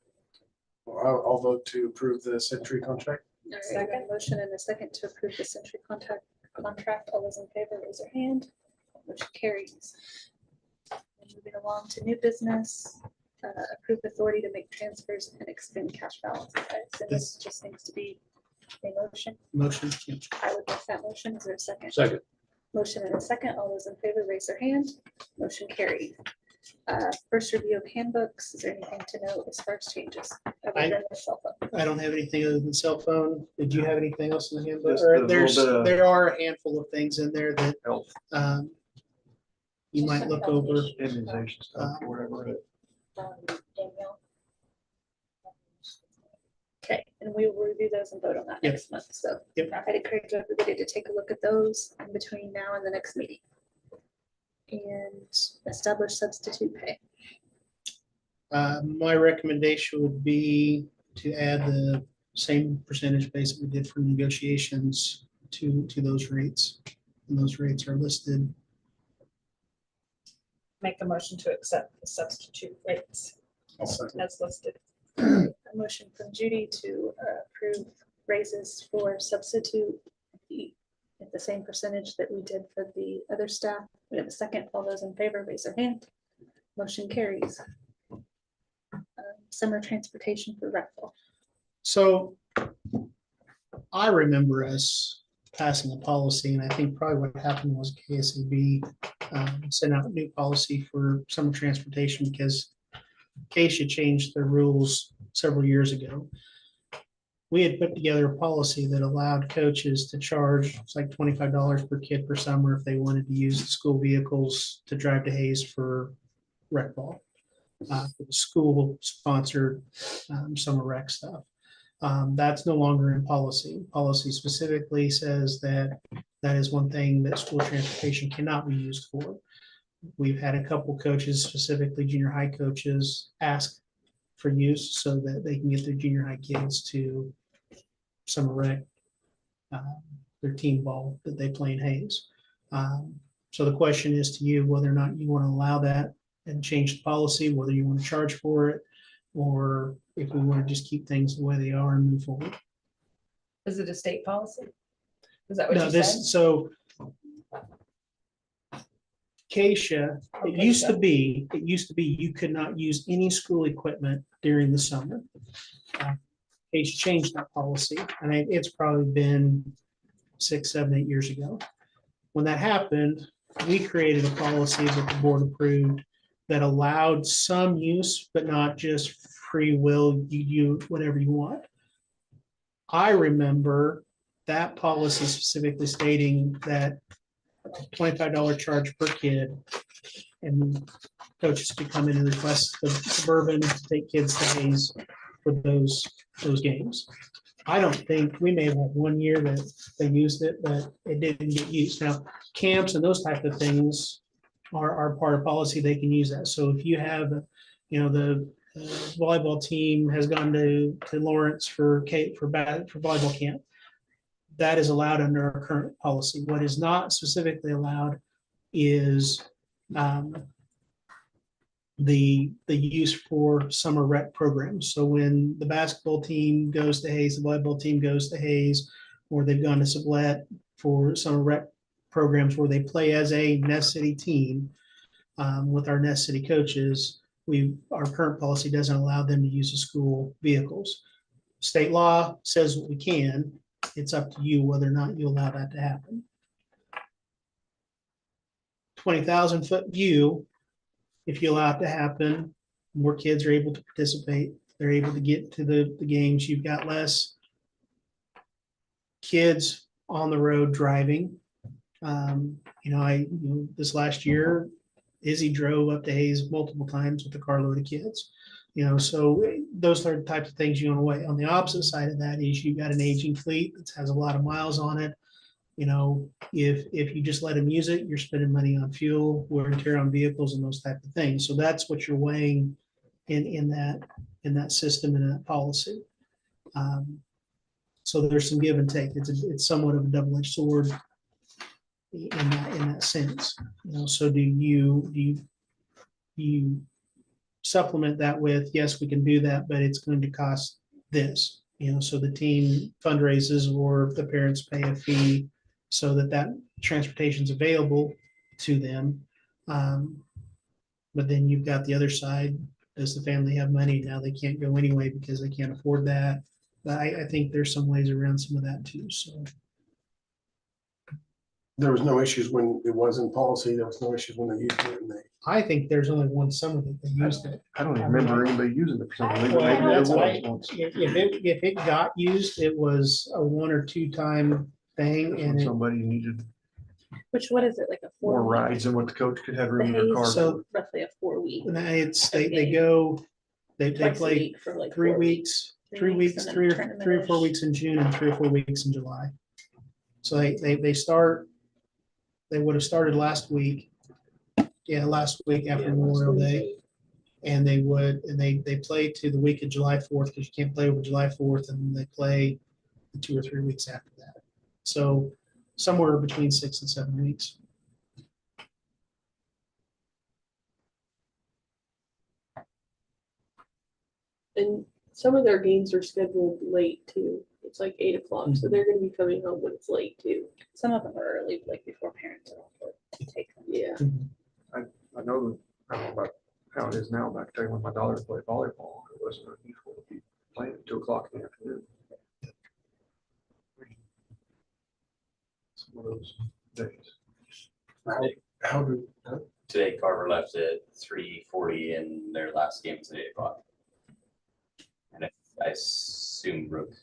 Well, I'll vote to approve the Century contract. All right, we got a motion and a second to approve the Century contract. All those in favor, raise your hand. Motion carries. And moving along to new business, approve authority to make transfers and expend cash balances. So this just needs to be a motion. motion. I would make that motion. Is there a second? Second. Motion and a second. All those in favor, raise their hand. Motion carried. First review of handbooks. Is there anything to note as far as changes? Other I- than the cell phone? I don't have anything other than cell phone. Did you have anything else in the handbook? Just a Or little bit of- there are a handful of things in there that Health you might look over. immunization stuff or whatever. Danielle. Okay, and we will review those and vote on that Yep. next month. So Yep. I'd encourage everybody to take a look at those in between now and the next meeting. And establish substitute pay. My recommendation would be to add the same percentage base that we did for negotiations to those rates. And those rates are listed. Make a motion to accept the substitute rates I'll second. as listed. A motion from Judy to approve raises for substitute at the same percentage that we did for the other staff. We have a second. All those in favor, raise their hand. Motion carries. Summer transportation for Recville. So I remember us passing a policy, and I think probably what happened was KSAB sent out a new policy for summer transportation because Keisha changed their rules several years ago. We had put together a policy that allowed coaches to charge, it's like $25 per kid per summer if they wanted to use the school vehicles to drive to Hayes for rec ball. For the school sponsored summer rec stuff. That's no longer in policy. Policy specifically says that that is one thing that school transportation cannot be used for. We've had a couple coaches, specifically junior high coaches, ask for use so that they can get their junior high kids to summer rec, their team ball that they play in Hayes. So the question is to you, whether or not you want to allow that and change the policy, whether you want to charge for it, or if we want to just keep things the way they are and move forward. Is it a state policy? Is that what No, you said? this, so Keisha, it used to be, you could not use any school equipment during the summer. Keisha changed that policy, and it's probably been 6, 7, 8 years ago. When that happened, we created a policy that the board approved that allowed some use, but not just free will, you whatever you want. I remember that policy specifically stating that $25 charge per kid, and coaches could come in and request the Suburban to take kids to Hayes for those games. I don't think, we may have had 1 year that they used it, but it didn't get used. Now, camps and those type of things are part of policy, they can use that. So if you have, the volleyball team has gone to Lawrence for volleyball camp, that is allowed under our current policy. What is not specifically allowed is the use for summer rec programs. So when the basketball team goes to Hayes, the volleyball team goes to Hayes, or they've gone to Sublette for summer rec programs where they play as a Nest City team with our Nest City coaches, our current policy doesn't allow them to use the school vehicles. State law says what we can. It's up to you whether or not you allow that to happen. 20,000-foot view, if you allow it to happen, more kids are able to participate. They're able to get to the games. You've got less kids on the road driving. This last year, Izzy drove up to Hayes multiple times with a carload of kids. So those are the types of things you want to weigh. On the opposite side of that is you've got an aging fleet that has a lot of miles on it. If you just let them use it, you're spending money on fuel, wear and tear on vehicles, and those type of things. So that's what you're weighing in that system and that policy. So there's some give and take. It's somewhat of a double-edged sword in that sense. So do you supplement that with, yes, we can do that, but it's going to cost this. So the team fundraises or the parents pay a fee so that transportation is available to them. But then you've got the other side. Does the family have money? Now they can't go anyway because they can't afford that. But I think there's some ways around some of that too. So There was no issues when it was in policy. There was no issues when they used it. And I think there's only one summer that they used it. I don't even remember anybody using it for some reason. Well, Maybe there that's was right. once. If it got used, it was a 1 or 2 time thing, When and somebody needed What is it, like a more 4 week? rides than what the coach could have room in The their Hayes- car. So- Roughly a 4 week. they go, they twice a play week for like 3 4 weeks, 3 weeks, and then 3 or tournament-ish. 4 weeks in June and 3 or 4 weeks in July. So they start. They would have started last week. Yeah, last week after Memorial Day. And they play to the week of July 4th, because you can't play over July 4th, and then they play 2 or 3 weeks after that. So somewhere between 6 and 7 weeks. And some of their games are scheduled late too. It's like 8 o'clock, so they're gonna be coming home when it's late too. Some of them are early, like before parents are off to take them. Yeah. I know about how it is now. Back then when my daughter played volleyball, it wasn't unusual to be playing at 2 o'clock in the afternoon. Some of those days. how do, Today Carver left at 3:40 and their last game was at 8 o'clock. And I assume Brooke.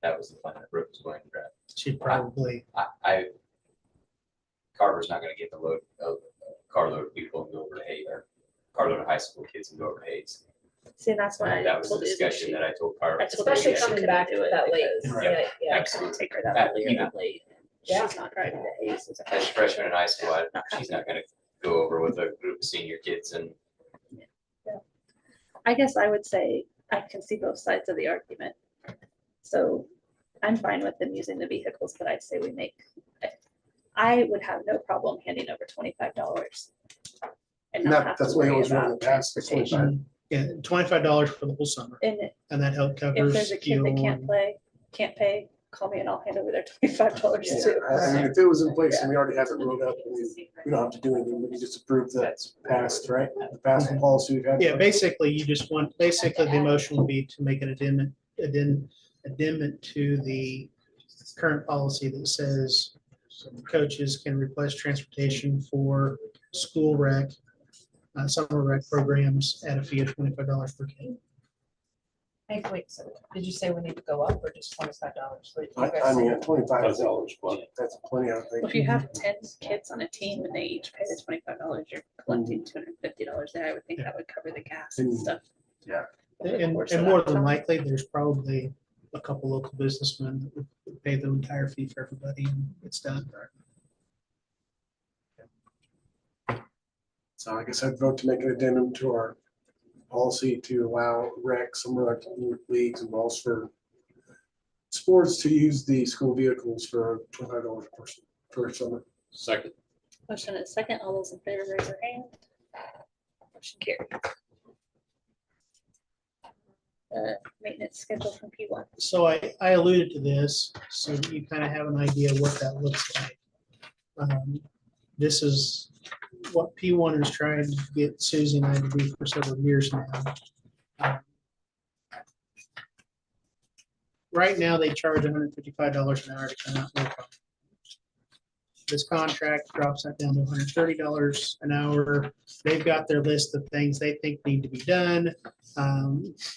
That was the plan that Brooke was going to grab. She probably, Carver's not gonna get the carload of people and go over to Hayes, or carload of high school kids and go over to Hayes. See, that's why I That was told the you. discussion that I told Carl. I told her Especially she coming couldn't back do it that late. because Yeah, I yeah. couldn't take her that early or Even- that late. Yeah. She's not driving to Hayes. as a As a freshman in high school, Not she's not gonna go over with a group of senior kids and I guess I would say I can see both sides of the argument. So I'm fine with them using the vehicles, but I'd say we make, I would have no problem handing over $25. And not have That's to what I worry always run in about the past, it's transportation. Yeah, $25 for the whole summer, And and that help if covers there's a kid that fuel. can't can't pay, call me and I'll hand over their $25 Yeah, too. I mean, if it was in place and we already have it wrote up, and we don't have to do anything, we can just approve the that's. past, right? The past policy we've had. Yeah, basically, you just want, basically, the motion would be to make an addendum to the current policy that says coaches can request transportation for school rec, summer rec programs at a fee of $25 per kid. Hey, wait, so did you say we need to go up or just $25? I mean, at 25, That's always fun. that's plenty, I think. If you have 10 kids on a team and they each pay the $25, you're collecting $250 there. I would think that would cover the gas and stuff. Yeah. And more than likely, there's probably a couple local businessmen that would pay the entire fee for everybody, and it's done. So I guess I'd vote to make an addendum to our policy to allow rec, summer rec leagues and balls for sports to use the school vehicles for $25 per summer. Second. Motion and second. All those in favor, raise your hand. Motion carried. Maintenance schedule from P1. So I alluded to this, so that you kind of have an idea of what that looks like. This is what P1 is trying to get Susie and I to do for several years now. Right now, they charge $155 an hour to come out and work on it. This contract drops that down to $130 an hour. They've got their list of things they think need to be done.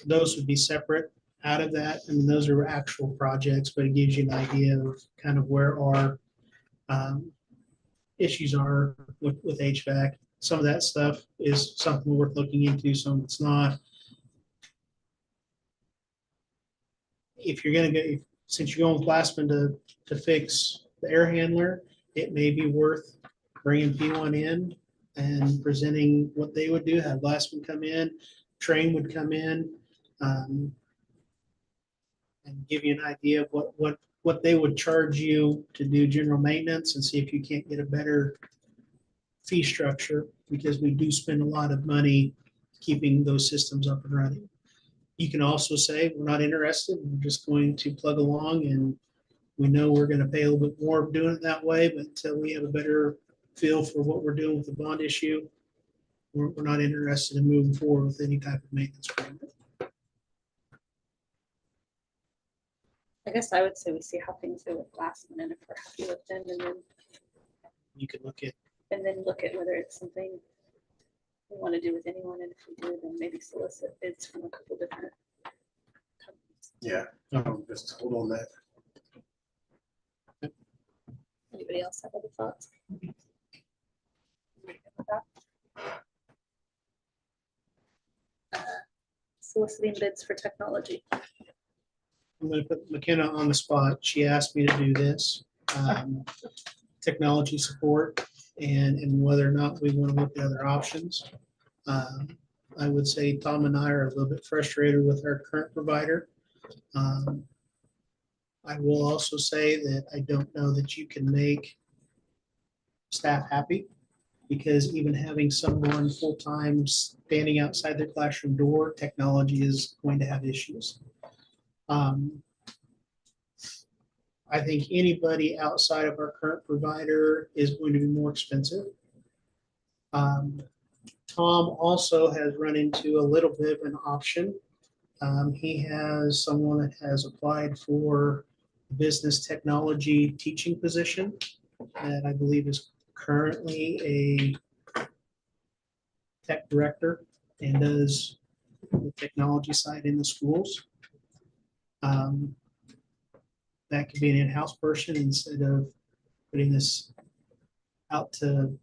Those would be separate out of that. I mean, those are actual projects, but it gives you an idea of kind of where our issues are with HVAC. Some of that stuff is something worth looking into, some it's not. If you're gonna go, since you're going with Glassman to fix the air handler, it may be worth bringing P1 in and presenting what they would do, have Glassman come in, Train would come in, and give you an idea of what they would charge you to do general maintenance, and see if you can't get a better fee structure, because we do spend a lot of money keeping those systems up and running. You can also say, we're not interested, we're just going to plug along, and we know we're going to pay a little bit more doing it that way, but until we have a better feel for what we're doing with the bond issue, we're not interested in moving forward with any type of maintenance agreement. I guess I would say we see how things go with Glassman, and if we're happy with them, You could look at, and then look at whether it's something we want to do with anyone, and if we do, then maybe solicit bids from a couple different companies. Yeah, just hold on that. Anybody else have other thoughts? Soliciting bids for technology. I'm going to put McKenna on the spot. She asked me to do this. Technology support and whether or not we want to look at other options. I would say Tom and I are a little bit frustrated with our current provider. I will also say that I don't know that you can make staff happy, because even having someone full-time standing outside their classroom door, technology is going to have issues. I think anybody outside of our current provider is going to be more expensive. Tom also has run into a little bit of an option. He has someone that has applied for a business technology teaching position that I believe is currently a tech director and does the technology side in the schools. That could be an in-house person instead of putting this out to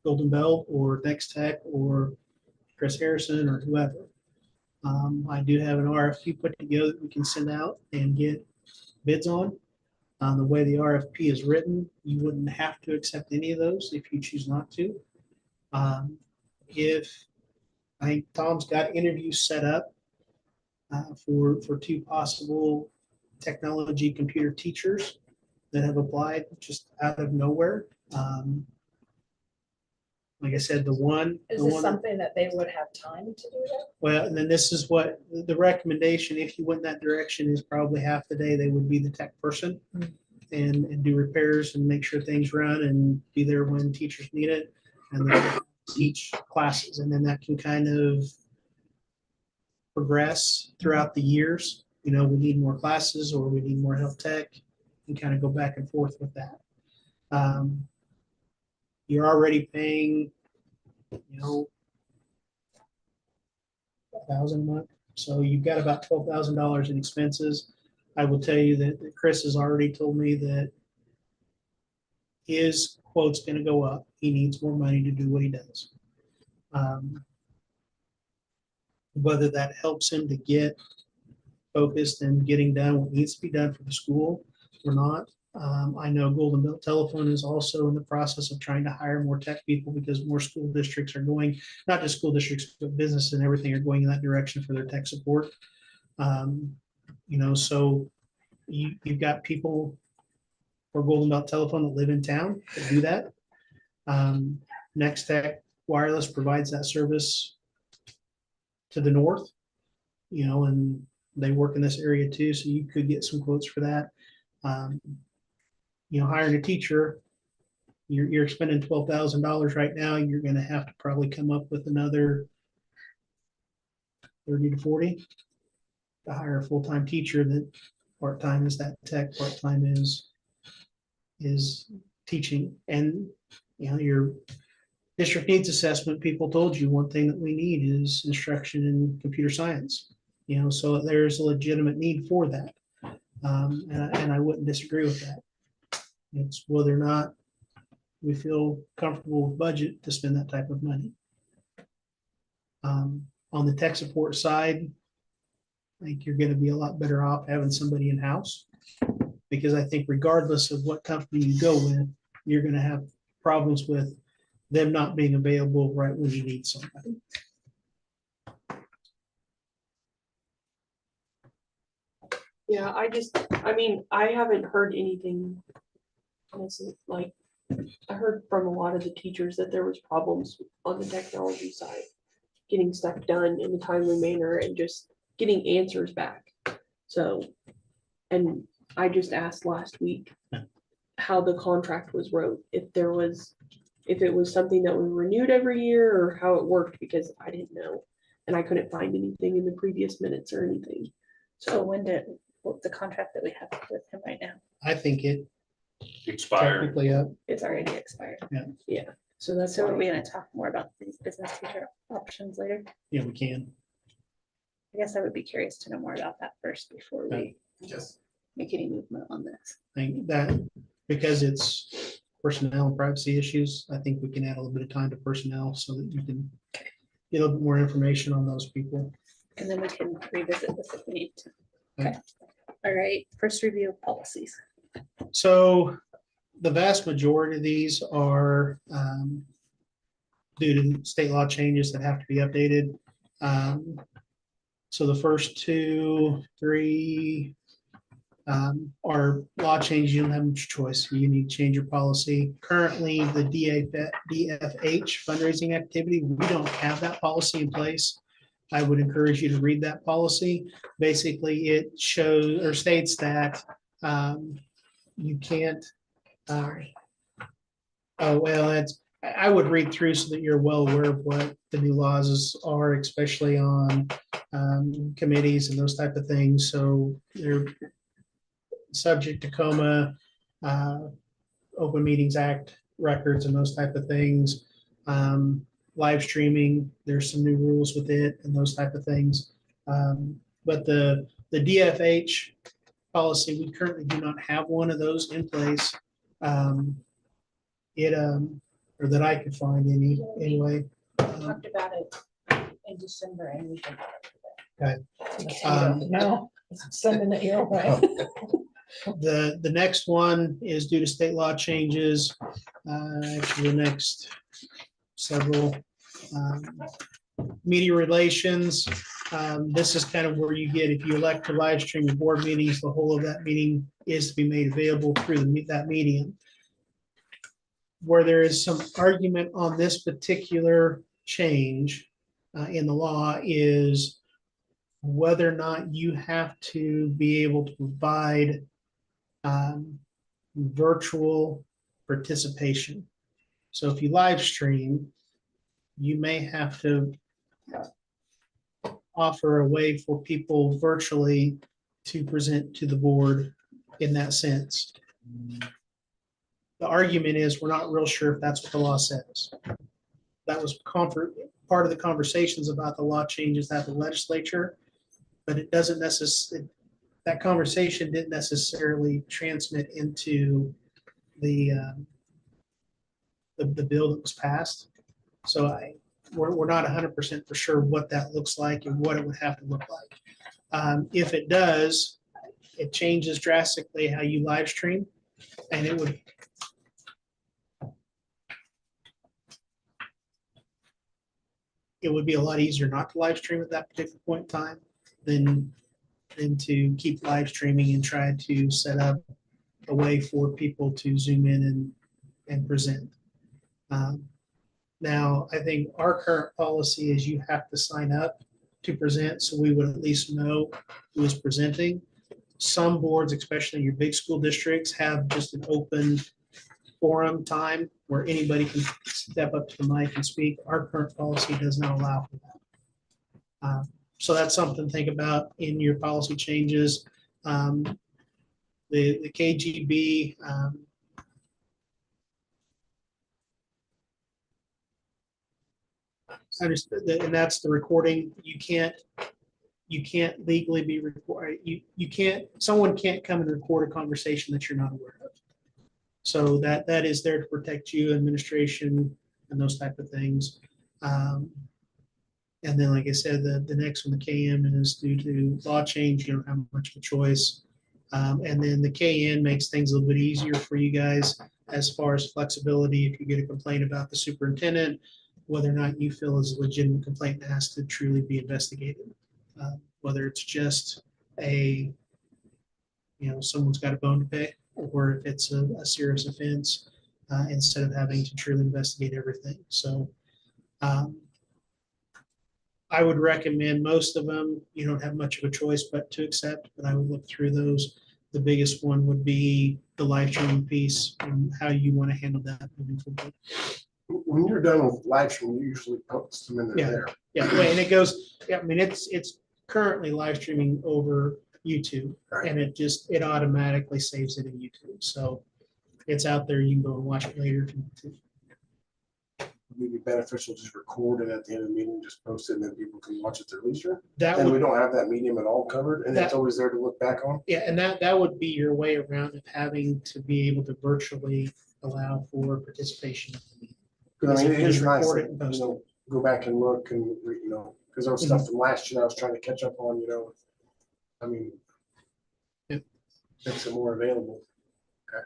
Golden Belt or Next Tech or Chris Harrison or whoever. I do have an RFP put together that we can send out and get bids on. The way the RFP is written, you wouldn't have to accept any of those if you choose not to. If, I think Tom's got interviews set up for two possible technology computer teachers that have applied just out of nowhere. Like I said, the one. Is the this one- something that they would have time to do that? Well, and then this is what the recommendation, if you went that direction, is probably half the day, they would be the tech person and do repairs and make sure things run and be there when teachers need it and then teach classes. And then that can kind of progress throughout the years. You know, we need more classes or we need more health tech and kind of go back and forth with that. You're already paying, you know, $1,000 a month. So you've got about $12,000 in expenses. I will tell you that Chris has already told me that his quote's going to go up. He needs more money to do what he does. Whether that helps him to get focused and getting done what needs to be done for the school or not. I know Golden Belt Telephone is also in the process of trying to hire more tech people because more school districts are going, not just school districts, but business and everything are going in that direction for their tech support. You know, so you've got people for Golden Belt Telephone that live in town that do that. Next Tech Wireless provides that service to the north, you know, and they work in this area too, so you could get some quotes for that. You know, hiring a teacher, you're spending $12,000 right now. You're going to have to probably come up with another 30 to 40 to hire a full-time teacher. That part-time is that tech, part-time is teaching. And you know, your district needs assessment, people told you one thing that we need is instruction in computer science. You know, so there's a legitimate need for that. And I wouldn't disagree with that. It's whether or not we feel comfortable with budget to spend that type of money. On the tech support side, I think you're going to be a lot better off having somebody in-house, because I think regardless of what company you go with, you're going to have problems with them not being available right when you need somebody. Yeah, I mean, I haven't heard anything. Honestly, like, I heard from a lot of the teachers that there was problems on the technology side, getting stuff done in a timely manner and just getting answers back. So, and I just asked last week how the contract was wrote, if it was something that was renewed every year or how it worked, because I didn't know. And I couldn't find anything in the previous minutes or anything. So when did, the contract that we have with him right now, I think it Expired. technically up. it's already expired. So that's So are why we gonna talk more about these business teacher options later? Yeah, we can. I guess I would be curious to know more about that first before we Yes. make any movement on this. I think that because it's personnel and privacy issues, I think we can add a little bit of time to personnel so that you can get a little bit more information on those people. And then we can revisit this if we need to. Okay. Okay. All right, first review of policies. So the vast majority of these are due to state law changes that have to be updated. So the first 2, 3 are law changes. You don't have much choice. You need to change your policy. Currently, the DFH fundraising activity, we don't have that policy in place. I would encourage you to read that policy. Basically, it shows or states that you can't. Oh, well, I would read through so that you're well aware of what the new laws are, especially on committees and those type of things. So they're subject to COMA, Open Meetings Act records and those type of things. Live streaming, there's some new rules with it and those type of things. But the DFH policy, we currently do not have one of those in place. Or that I could find anyway. We talked about it in December and we didn't. No, sending it your way. The next one is due to state law changes. Actually, the next several, media relations. This is kind of where you get, if you elect to live stream the board meetings, the whole of that meeting is to be made available through that medium. Where there is some argument on this particular change in the law is whether or not you have to be able to provide virtual participation. So if you live stream, you may have to offer a way for people virtually to present to the board in that sense. The argument is we're not real sure if that's what the law says. That was part of the conversations about the law changes at the legislature, but it doesn't necessarily, that conversation didn't necessarily transmit into the bill that was passed. So we're not 100% for sure what that looks like and what it would have to look like. If it does, it changes drastically how you live stream, and it would be a lot easier not to live stream at that particular point in time than to keep live streaming and try to set up a way for people to zoom in and present. Now, I think our current policy is you have to sign up to present, so we would at least know who is presenting. Some boards, especially your big school districts, have just an open forum time where anybody can step up to the mic and speak. Our current policy does not allow for that. So that's something to think about in your policy changes. The KGB, understood that, and that's the recording. You can't legally be recorded. You can't, someone can't come and record a conversation that you're not aware of. So that is there to protect you, administration, and those type of things. And then, like I said, the next one, the KM, is due to law change. You don't have much of a choice. And then the KN makes things a little bit easier for you guys as far as flexibility. If you get a complaint about the superintendent, whether or not you feel is a legitimate complaint that has to truly be investigated. Whether it's just someone's got a bone to pick, or if it's a serious offense, instead of having to truly investigate everything. So I would recommend most of them, you don't have much of a choice but to accept, but I would look through those. The biggest one would be the live streaming piece and how you want to handle that moving forward. When you're done with live stream, you usually post them in there. Yeah, and it goes, I mean, it's currently live streaming over YouTube, Right. and it automatically saves it in YouTube. So it's out there. You can go and watch it later. Would it be beneficial just record it at the end of the meeting, just post it, and then people can watch it their leisure? That And we would, don't have that medium at all covered, and it's That- always there to look back on. yeah, and that would be your way around of having to be able to virtually allow for participation. Because I mean, it Just is nice, record to, it and post it. go back and look and, because there was stuff from last year I was trying to catch up on, I mean, Yep. makes it more available. Okay,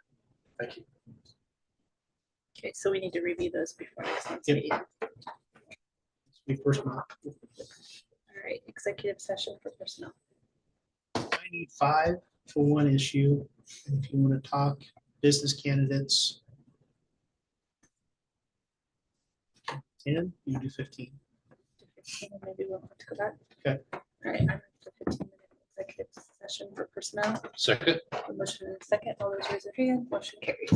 thank you. Okay, so we need to review those before next month's Yep. meeting. We first month. All right, executive session for personnel. I need 5 for one issue. And if you want to talk business candidates, 10, you do 15. 15, and maybe we'll have to go back. Okay. All right, I'm for 15-minute executive session for personnel. Second, A motion and a second. All those raise their hand. Motion carries.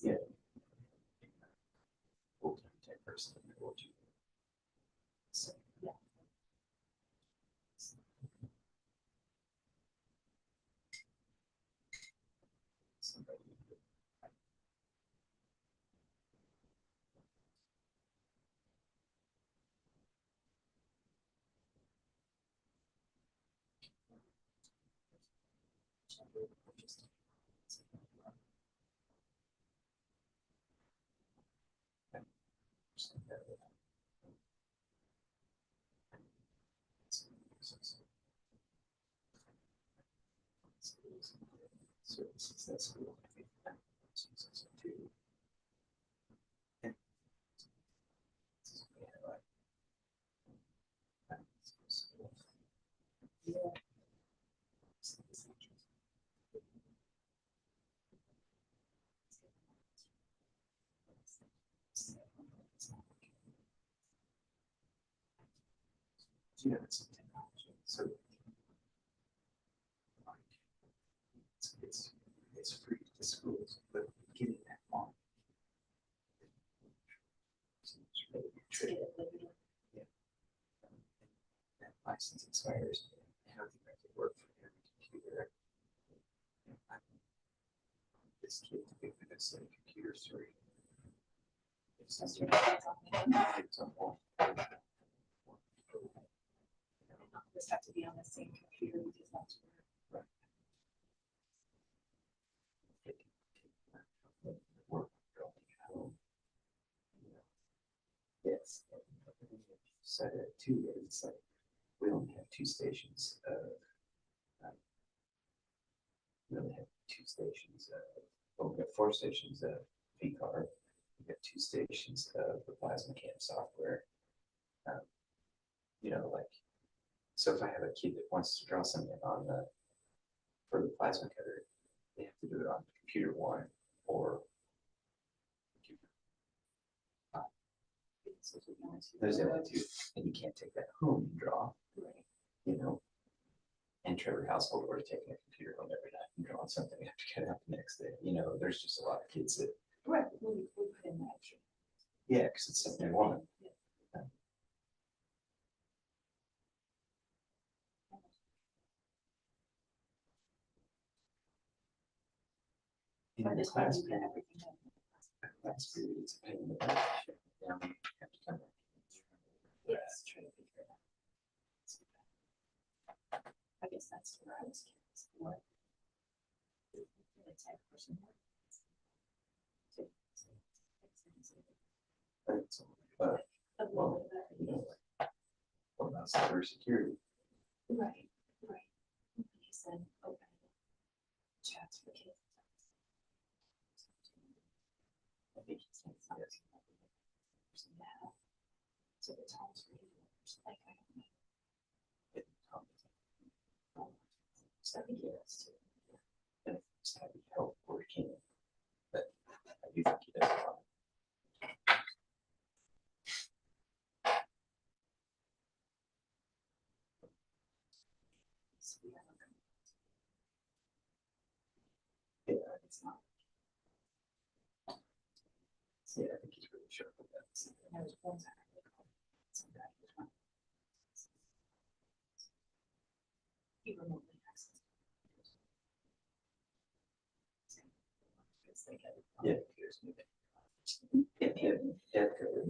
Yeah. Full-time tech person in the world. So, yeah. Somebody. Services that school. Yeah, it's technology, so it's free to schools, but getting that on. It's really tricky. Yeah. That license expires, how do you make it work for every computer? This kid to be with us, like computers three. It's on one. Just have to be on the same computer because that's where. Work going home. Yes. Set it two, it's like, we only have two stations we only have two stations well, we got four stations of VCAR. We got two stations of the plasma cam software. You know, like, so if I have a kid that wants to draw something on the, for the plasma cutter, they have to do it on computer one or there's the only two, and you can't take that home and draw, you know. And Trevor household were taking a computer home every night and drawing something after getting up the next day. You know, there's just a lot of kids that. Right, we put in that. Yeah, because it's something they want. In the class period, class period, it's a pain in the butt. Now we have to come back. Yes, try to figure it out. I guess that's where I was curious. What? The type of person. Well, you know, like, what about cybersecurity? Right, right. He said, open chats for kids. I think he's saying something. Yeah. So the Tom's reading. Like, I don't know. So I think yes, too. And it's gotta be help working, but I do think he does a lot. Yeah, it's not. Yeah, I think he's really sharp with that. There was one time. Some guy was be remotely accessed. Because they get. Yeah. Yeah,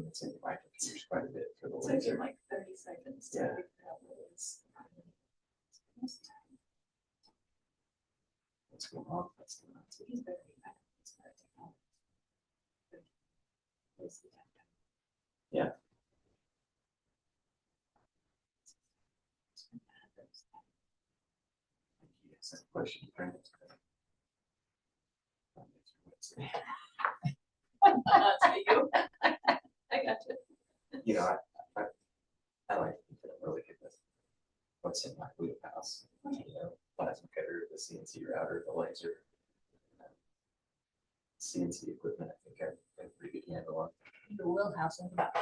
it's in my computers quite a bit for the It's like in laser. like 30 seconds. to Yeah. figure out what it is. What's going on? So he's very active. He's very technology. He's the tech guy. Yeah. Yes, that question. That's you. I got you. You know, I like to feel really good with what's in my wheelhouse. You know, plasma cutter, the CNC router, the laser. CNC equipment, I think I have a pretty good handle on. Your wheelhouse is about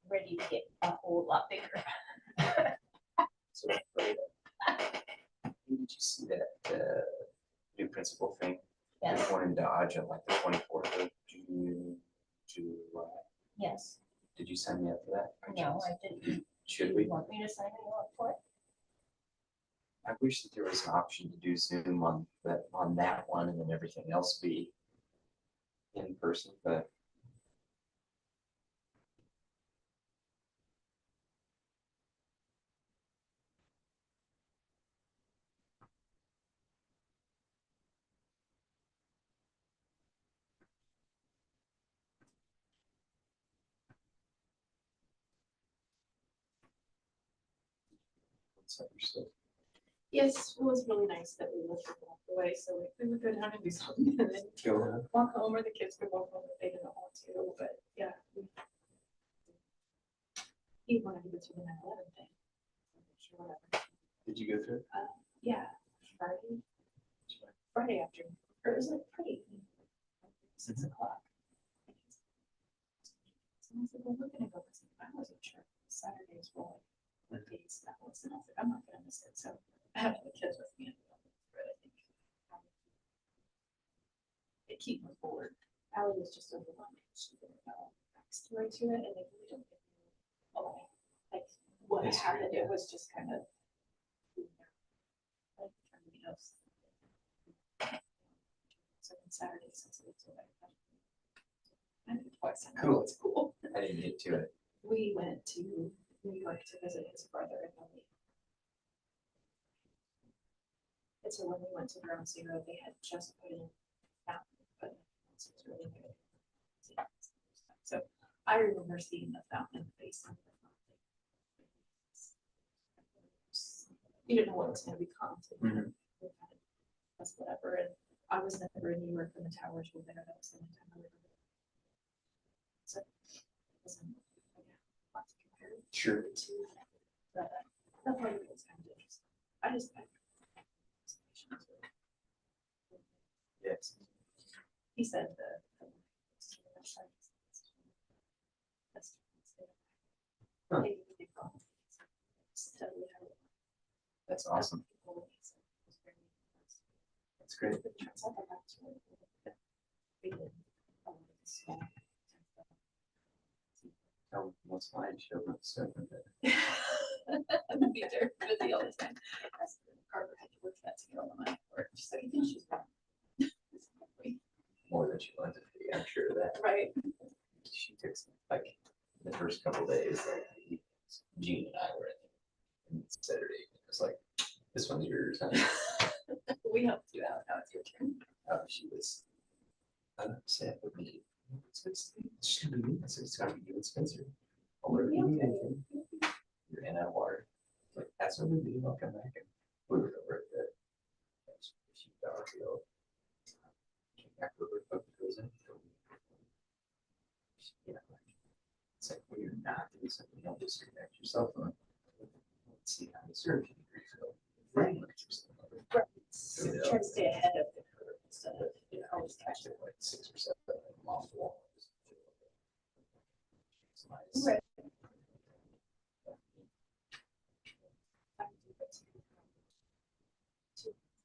ready to get a whole lot bigger. So, did you see that new principal thing? Yes, There's one in Dodge on like the 24th of June, July. yes. Did you sign me up for that? by No, chance? I didn't. Should You we? want me to sign you up for it? I wish that there was an option to do Zoom on that one and then everything else be in person, but it's understood. Yes, it was really nice that we lived walk away, so we would go down and do something and then Go ahead. walk home, or the kids could walk home if they didn't want to, but yeah. He wanted to go to the 9/11 thing. Sure, whatever. Did you go through it? Yeah, Friday afternoon, or it was like pretty, 6 o'clock. So I said, well, we're gonna go, because I wasn't sure, Saturdays were like days that was, and I was like, I'm not gonna miss it, so I have the kids with me. But I think it keep me forward. Allie was just overwhelmed. She didn't know backstory to it, and they really don't get a lot, like what History, happened. yeah. It was just kind of like you know. So on Saturday, since it was away. I did it twice. I know Cool. it's cool. I didn't get to it. We went to New York to visit his brother and then and so when we went to Ground Zero, they had just put in fountain, but it was really good. So I remember seeing the fountain in the basement. You didn't know what was gonna become. Mhm. That's whatever, and I was never in New York when the towers were there, that was the only time I ever. So. it was, yeah, lots to compare Sure. to, but that part of it was kind of interesting. I just. Yes. He said the. Huh. That's awesome. That's great. Oh, what's mine? Show me stuff in there. I'm be there busy all the time. Carver had to work that to get all the money for it. She's like, I think she's wrong. More than she wanted to be, I'm sure of that. Right. She took some, like, the first couple days, like, Jean and I were in Saturday. It was like, this one's yours, huh? We helped you out. Now it's your turn. She was upset with me. It's gonna be me. I said, it's gotta be you and Spencer. I'll work if you need anything. You're in that water. Like, that's what we do. I'll come back and we were over at the. Came back over, booked goes in. Yeah. It's like, when you're not doing something, don't disconnect your cell phone. Let's see how you serve your degree field. Right. You know, Try to stay ahead of the curve instead of. yeah, I was actually like 6 or 7 of them off the wall. It's nice. Right.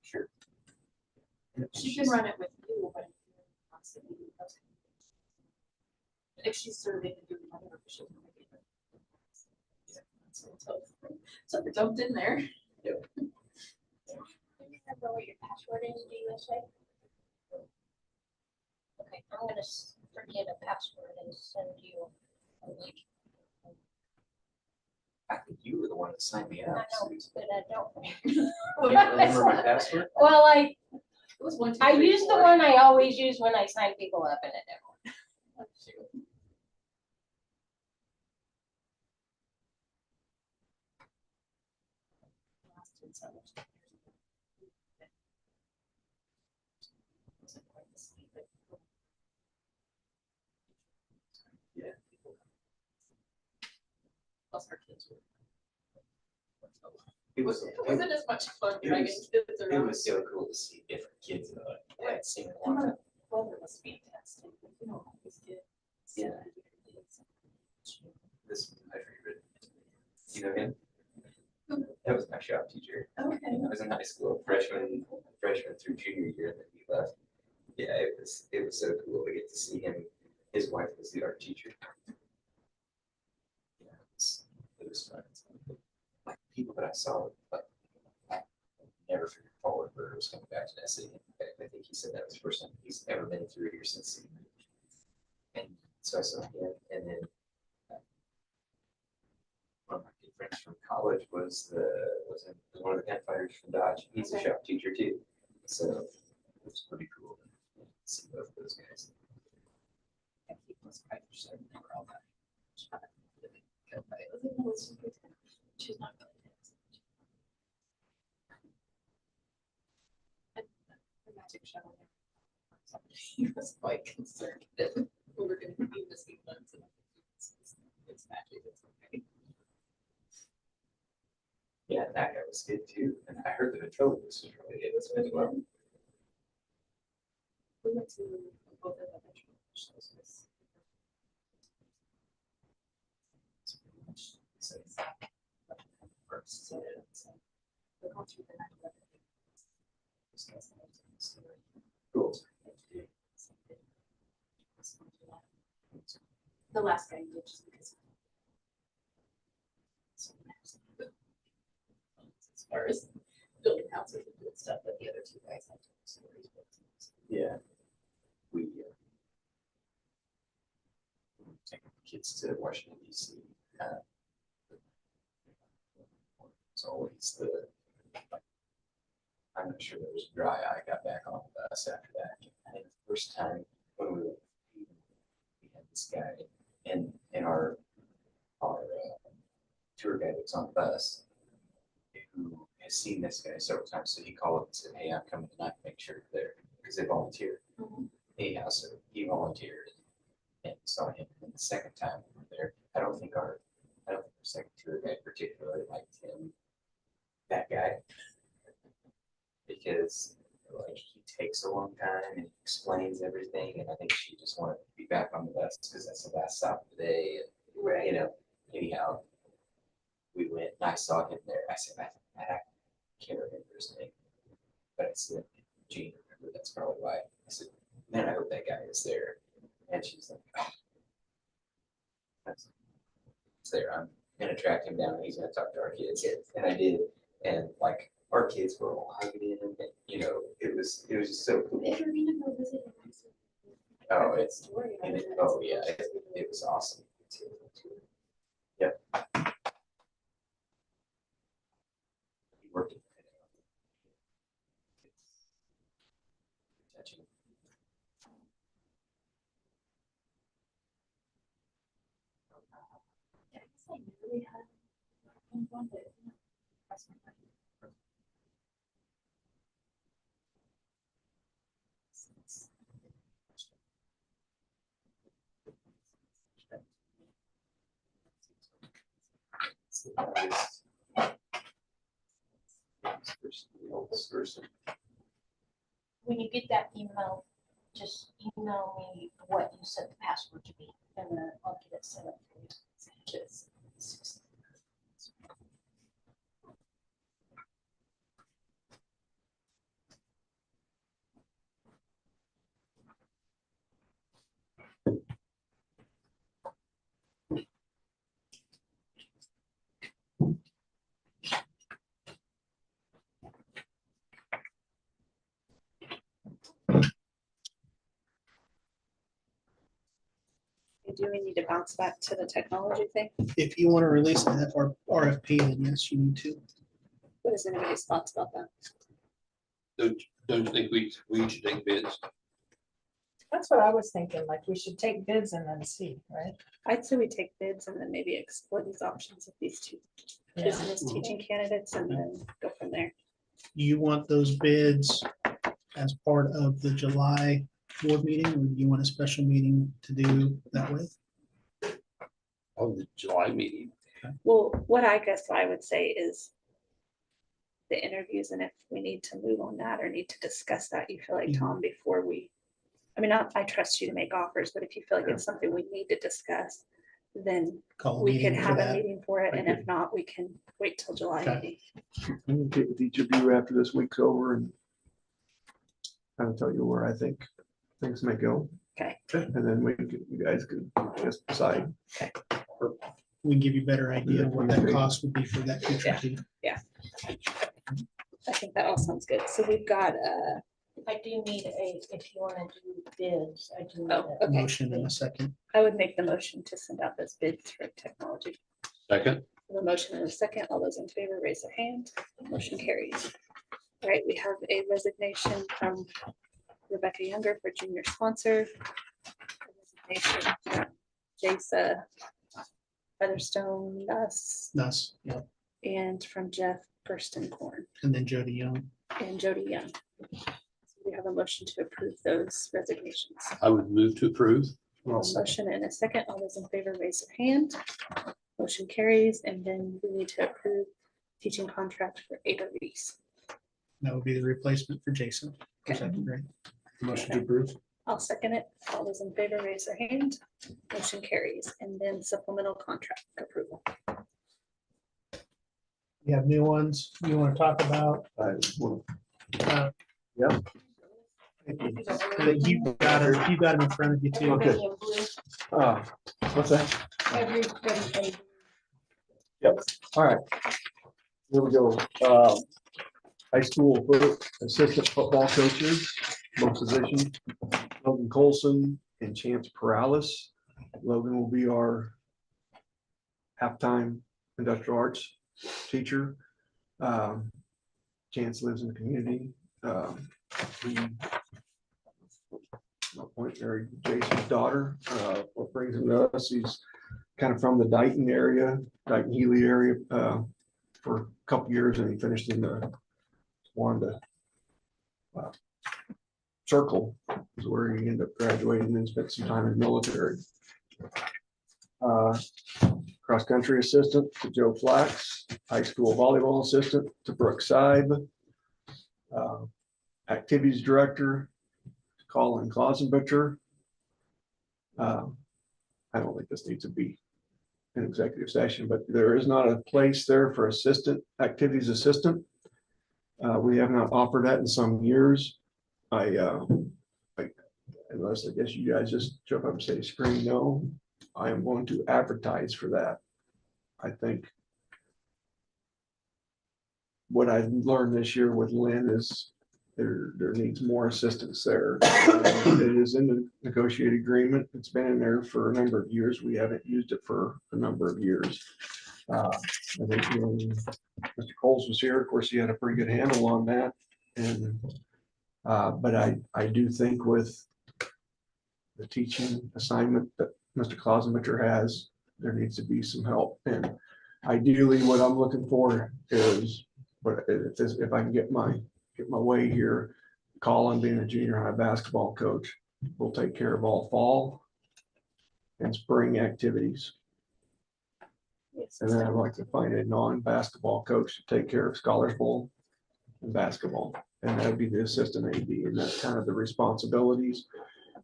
Sure. She can run it with you, but. If she's serving and doing whatever, she'll. So it's dumped in there. Yep. Remember what your password is, do you say? Okay, I'm gonna forget a password and send you a link. I think you were the one that signed me I up. know, Suze. but I don't. You don't remember my password? Well, It was 1, 2, I 3, use the 4. one I always use when I sign people up and it never. Oh, shoot. Last two summers. Wasn't quite the same, but Yeah. plus our kids were. It was, It wasn't as much fun it dragging was- kids it around. was so cool to see different kids that I hadn't seen in a long time. Weather was fantastic, but you know, these kids. Yeah. This was my favorite. You know him? That was my shop teacher. Okay. I was in high school, freshman through junior year, and then he left. Yeah, it was so cool to get to see him. His wife was the art teacher. Yeah, it was fun. Like people that I saw, like I never figured Paul Bird was coming back to that city. In fact, I think he said that was the first time he's ever been through here since he moved. And so I saw him, and then one of my good friends from college was one of the gunfighters from Dodge. He's a shop teacher too. So it was pretty cool to see both of those guys. I keep those fighters, so they were all that. I was like, no, it's super tough. She's not really tense. And the magic show. He was quite concerned that we were going to be missing months. And it's magic. It's okay. Yeah, that guy was good too. And I heard the Petroleus was really good as well. We went to both of the shows. It's pretty much so it's first. So the concert the night of Cool. the last guy did just because. As far as building houses and doing stuff, but the other two guys had to stories. Yeah. We take the kids to Washington DC. It's always I'm not sure there was a dry eye. Got back on the bus after that. I think the first time when we had this guy in our tour guide that's on the bus who has seen this guy several times. So he called up and said, "Hey, I'm coming tonight. Make sure you're there," because they volunteer. Anyhow, so he volunteered and saw him. And the second time we were there, I don't think our second tour guide particularly liked him, that guy, because like he takes a long time and he explains everything. And I think she just wanted to be back on the bus because that's the last stop of the day. And, you know, anyhow, we went and I saw him there. I said, I can't remember his name, but I said, Gene, remember, that's probably why. I said, man, I hope that guy is there. And she's like, oh, it's there. I'm gonna track him down and he's gonna talk to our kids. And I did. And like our kids were all hugging him and you know, it was just so cool. If you're gonna go visit him, Oh, oh yeah, it was awesome. Yep. He worked at touching. yeah, I guess I never really had one, but yeah, that's my mind. It's the youngest- the oldest person. When you get that email, just email me what you set the password to be, and then I'll get it set up for you. Kids. do we need to bounce back to the technology thing? If you want to release an RFP, then yes, you need to. What is anybody's thoughts about that? Don't you think we should take bids? That's what I was thinking, like, we should take bids and then see, right? I'd say we take bids and then maybe explore these options with these two business teaching candidates and then go from there. You want those bids as part of the July board meeting, or do you want a special meeting to do that way? On the July meeting. Well, what I guess I would say is the interviews, and if we need to move on that or need to discuss that, you feel like, Tom, before we, I mean, I trust you to make offers, but if you feel like it's something we need to discuss, then Call a we meeting can for have a that. meeting for it, and if not, we can wait till July Okay. meeting. Communicate with each of you after this week's over and kind of tell you where I think things may go. Okay. And then you guys can just decide. We can give you a better idea of what that cost would be for that future team. I think that all sounds good. So we've got I do need if you want to do bids, I do need Oh, a. okay. Motion in a second. I would make the motion to send out those bids for technology. Second, The motion in a second. All those in favor, raise their hand. Motion carries. All right, we have a resignation from Rebecca Younger for junior sponsor. A resignation from Jasa Featherstone Nuss Thus, yeah, and from Jeff Gerstenkorn and then Jody Young. and Jody Young. So we have a motion to approve those resignations. I would move to approve. A motion in a second. All those in favor, raise their hand. Motion carries, and then we need to approve teaching contract for Ada Reese. That would be the replacement for Jason for second grade. Motion to approve. I'll second it. All those in favor, raise their hand. Motion carries, and then supplemental contract approval. You have new ones you want to talk about? Uh, Yeah. You've got them in front of you too. Okay. What's that? Everybody. All right. Here we go. High school assistant football coaches, both positions. Logan Colson and Chance Perales. Logan will be our halftime industrial arts teacher. Chance lives in the community. Married Jason's daughter. What brings him to us, he's kind of from the Dighton area, Dighton Healy area, for a couple years, and he finished in the Wanda Circle is where he ended up graduating and then spent some time in the military. Cross country assistant to Joe Flax, high school volleyball assistant to Brooke Seib, activities director Colin Clausenbutcher. I don't think this needs to be an executive session, but there is not a place there for assistant, activities assistant. We have not offered that in some years. Unless I guess you guys just jump up and say scream no, I am going to advertise for that. I think what I learned this year with Lynn is there needs more assistance there. It is in the negotiated agreement. It's been in there for a number of years. We haven't used it for a number of years. I think when Mr. Coles was here, of course, he had a pretty good handle on that. And but I do think with the teaching assignment that Mr. Clausenbutcher has, there needs to be some help. And ideally, what I'm looking for is, if I can get my way here, Colin being a junior high basketball coach will take care of all fall and spring activities. And then I'd like to find a non-basketball coach to take care of Scholars Bowl and basketball. And that'd be the assistant AD, and that's kind of the responsibilities.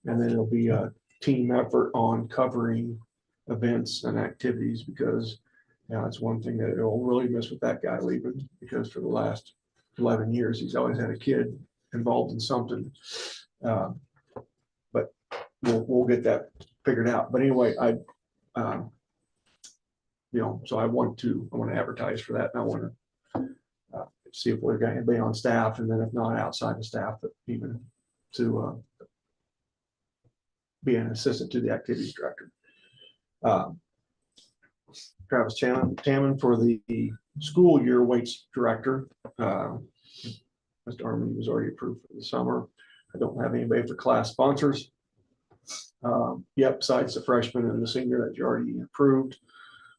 And then it'll be a team effort on covering events and activities, because it's one thing that it'll really miss with that guy leaving, because for the last 11 years, he's always had a kid involved in something. But we'll get that figured out. But anyway, so I want to advertise for that, and I want to see if we've got anybody on staff, and then if not outside the staff, but even to be an assistant to the activities director. Travis Tammon for the school year weights director. Mr. Army was already approved for the summer. I don't have anybody for class sponsors. Yep, besides the freshman and the senior that you already approved.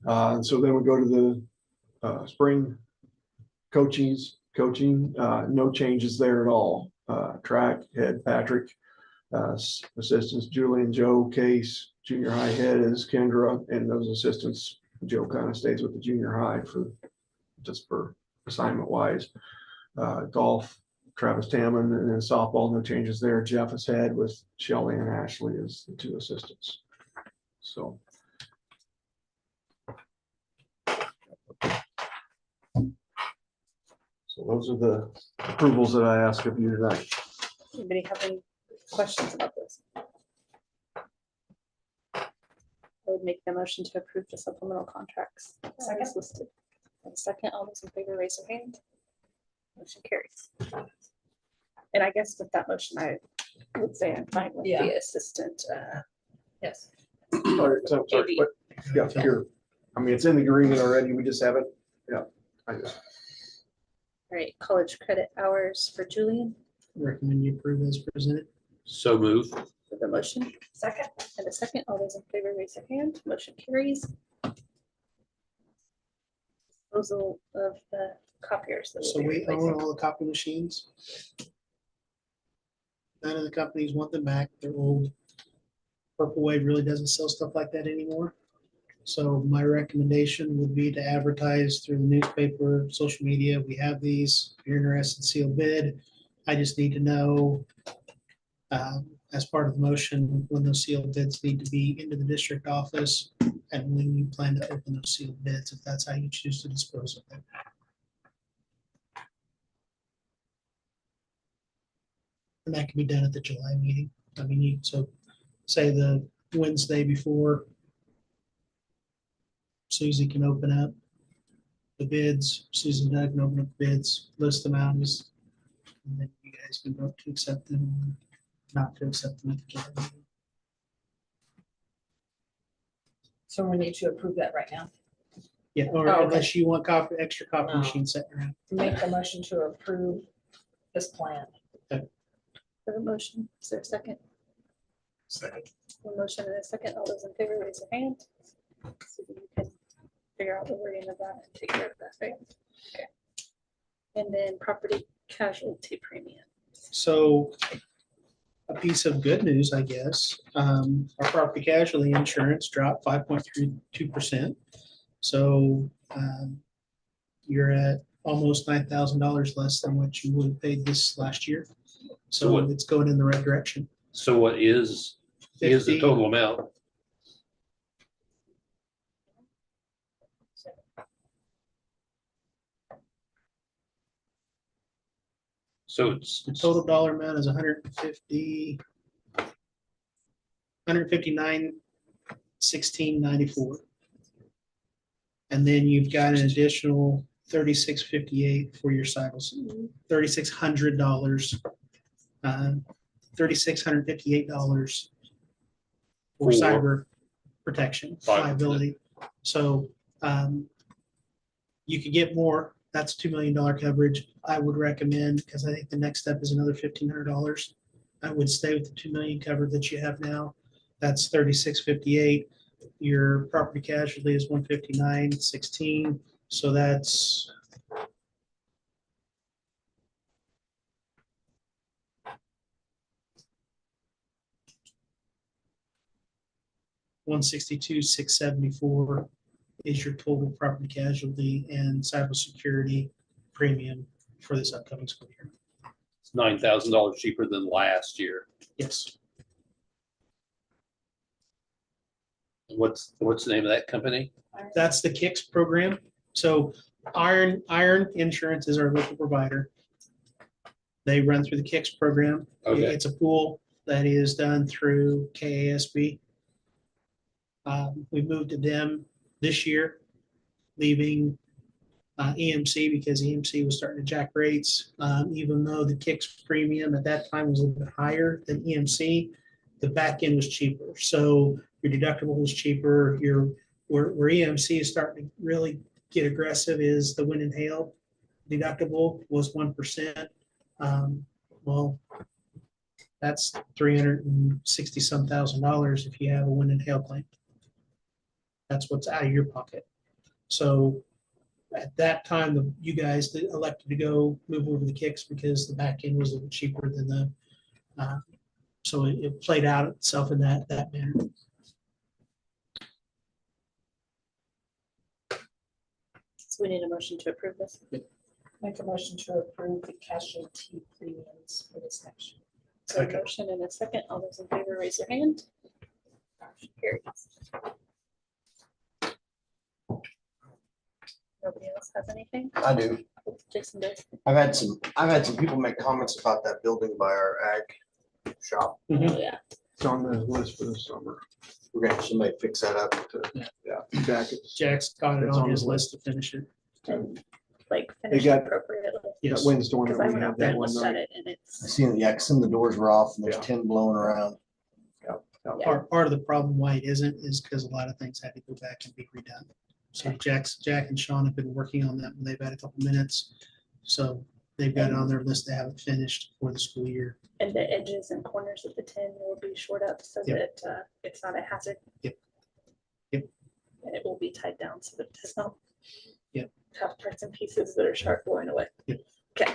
And so then we go to the spring coaching, no changes there at all. Track head Patrick, assistants Julie and Joe, Case, junior high head is Kendra, and those assistants, Joe kind of stays with the junior high for just for assignment wise. Golf, Travis Tammon, and then softball, no changes there. Jeff is head with Shelley and Ashley as the two assistants. So. So those are the approvals that I ask of you tonight. Anybody have any questions about this? I would make the motion to approve the supplemental contracts as listed. And a second, all those in favor, raise your hand. Motion carries. And I guess with that motion, I would say I'm fine with Yeah. the assistant. Yes. Sorry, but yeah, here. I mean, it's in the agreement already. We just haven't. Yeah. All right, college credit hours for Julian. Recommend you approve as presented. So move. For the motion. Second. And a second, all those in favor, raise your hand. Motion carries. Disposal of the copiers. that So we'll be we replacing. own all the copy machines. None of the companies want them back. They're old. Purple Wave really doesn't sell stuff like that anymore. So my recommendation would be to advertise through the newspaper, social media. We have these. If you're interested, seal bid. I just need to know, as part of the motion, when those sealed bids need to be into the district office and when you plan to open those sealed bids, if that's how you choose to dispose of them. And that can be done at the July meeting. I mean, so say the Wednesday before, Susie can open up the bids, Susan and Doug can open up bids, list them out, and then you guys can vote to accept them or not to accept them at the July meeting. So we need to approve that right now. Yeah, or Oh, okay. unless you want extra copy No. machines sitting around. Make the motion to approve this plan. For the motion, is there a second? Second. A motion and a second, all those in favor, raise your hand. So that you can figure out the wording of that and take care of that, right? Okay. And then property casualty premium. So a piece of good news, I guess, our property casualty insurance dropped 5.32%. So you're at almost $9,000 less than what you would have paid this last year. So So what- it's going in the right direction. So what is the 50. total amount? So it's The total dollar amount is 150, 159,1694. And then you've got an additional 3658 for your cycles, $3,600, $3,658 for For cyber protection, cyber liability. So you could get more. That's $2 million coverage. I would recommend, because I think the next step is another $1,500. I would stay with the 2 million cover that you have now. That's 3658. Your property casualty is 159.16. So that's $162,674 is your total property casualty and cybersecurity premium for this upcoming school year. It's $9,000 cheaper than last year. Yes. What's the name of that company? That's the KICS program. So Iron Insurance is our local provider. They run through the KICS program. Okay. It's a pool that is done through KASB. We moved to them this year, leaving EMC because EMC was starting to jack rates. Even though the KICS premium at that time was a little bit higher than EMC, the back end was cheaper. So your deductible is cheaper, where EMC is starting to really get aggressive is the wind and hail deductible was 1%. Well, that's $360,000 if you have a wind and hail claim. That's what's out of your pocket. So at that time, you guys elected to go move over the kicks because the back end was a little cheaper than the, so it played out itself in that manner. So we need a motion to approve this. Make a motion to approve the casualty premiums for this next year. So a motion and a second. All those in favor, raise your hand. Motion carries. Nobody else has anything? I do. Jason does. I've had some people make comments about that building by our ag shop. Oh, yeah. It's on the list for this summer. We're gonna have somebody fix that up. Jackets. Jack's got it It's on on his the list to finish it. And like finish it got- appropriately. That Yes. windstorm Because that I we went had out there that and one looked at night. it and I it's, seen, yeah, some of the doors were off and there's Yeah. 10 blowing around. Part of the problem why it isn't is because a lot of things had to go back and be redone. So Jack and Sean have been working on that when they've had a couple minutes. So they've got it on their list. They haven't finished for the school year. and the edges and corners of the tin will be shored up so Yep. that it's not a hazard. Yep. Yep. And it will be tied down so that there's no Yep. tough parts and pieces that are sharp blowing away. Yep. Okay.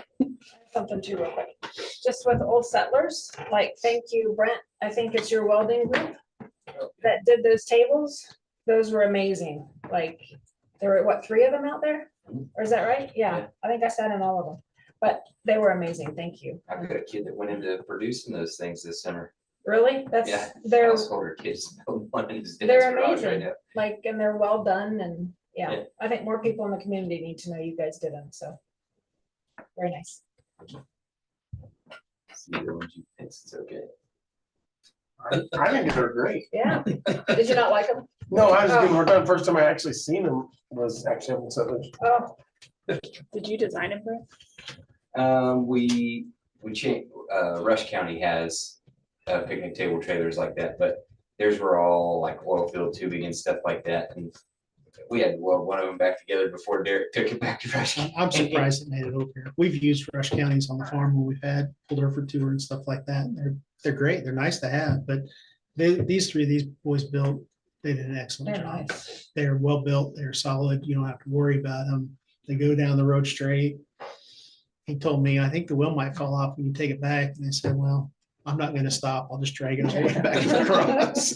Something too real quick. Just with Old Settlers, like, thank you, Brent. I think it's your welding group that did those tables. Those were amazing. Like, there were, what, 3 of them out there? Or is that right? Yeah, I think I sat in all of them, but they were amazing. Thank you. I've got a kid that went into producing those things this summer. Really? That's, Yeah. they're Householder kids build one in his dad's They're garage right amazing. now. like, and they're well done and, yeah, Yeah. I think more people in the community need to know you guys did them, so. Very nice. See the ones you picked, it's okay. I think they're great. Yeah. Did you not like them? No, I was getting work done. First time I actually seen them was actually up in Sutherland. Oh, Did you design it, Brent? We changed, Rush County has picnic table trailers like that, but theirs were all like oil filled tubing and stuff like that. And we had to weld one of them back together before Derek took it back to Rush. I'm surprised it made it over here. We've used Rush counties on the farm when we've had Old Orford tour and stuff like that. They're great. They're nice to have, but these boys built, they did an excellent they're job. nice. They're well built. They're solid. You don't have to worry about them. They go down the road straight. He told me, I think the wheel might fall off when you take it back. And I said, well, I'm not going to stop. I'll just drag it all the way back across.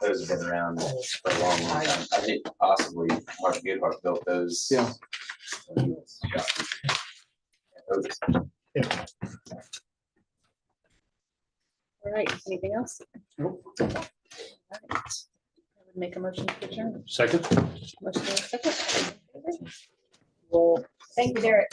Those have been around for a long, long time. I think possibly Mark Goodhart built those. Yeah. All right, anything else? Nope. All right. I would make a motion to adjourn. Second? Motion and a second. Thank you, Derek.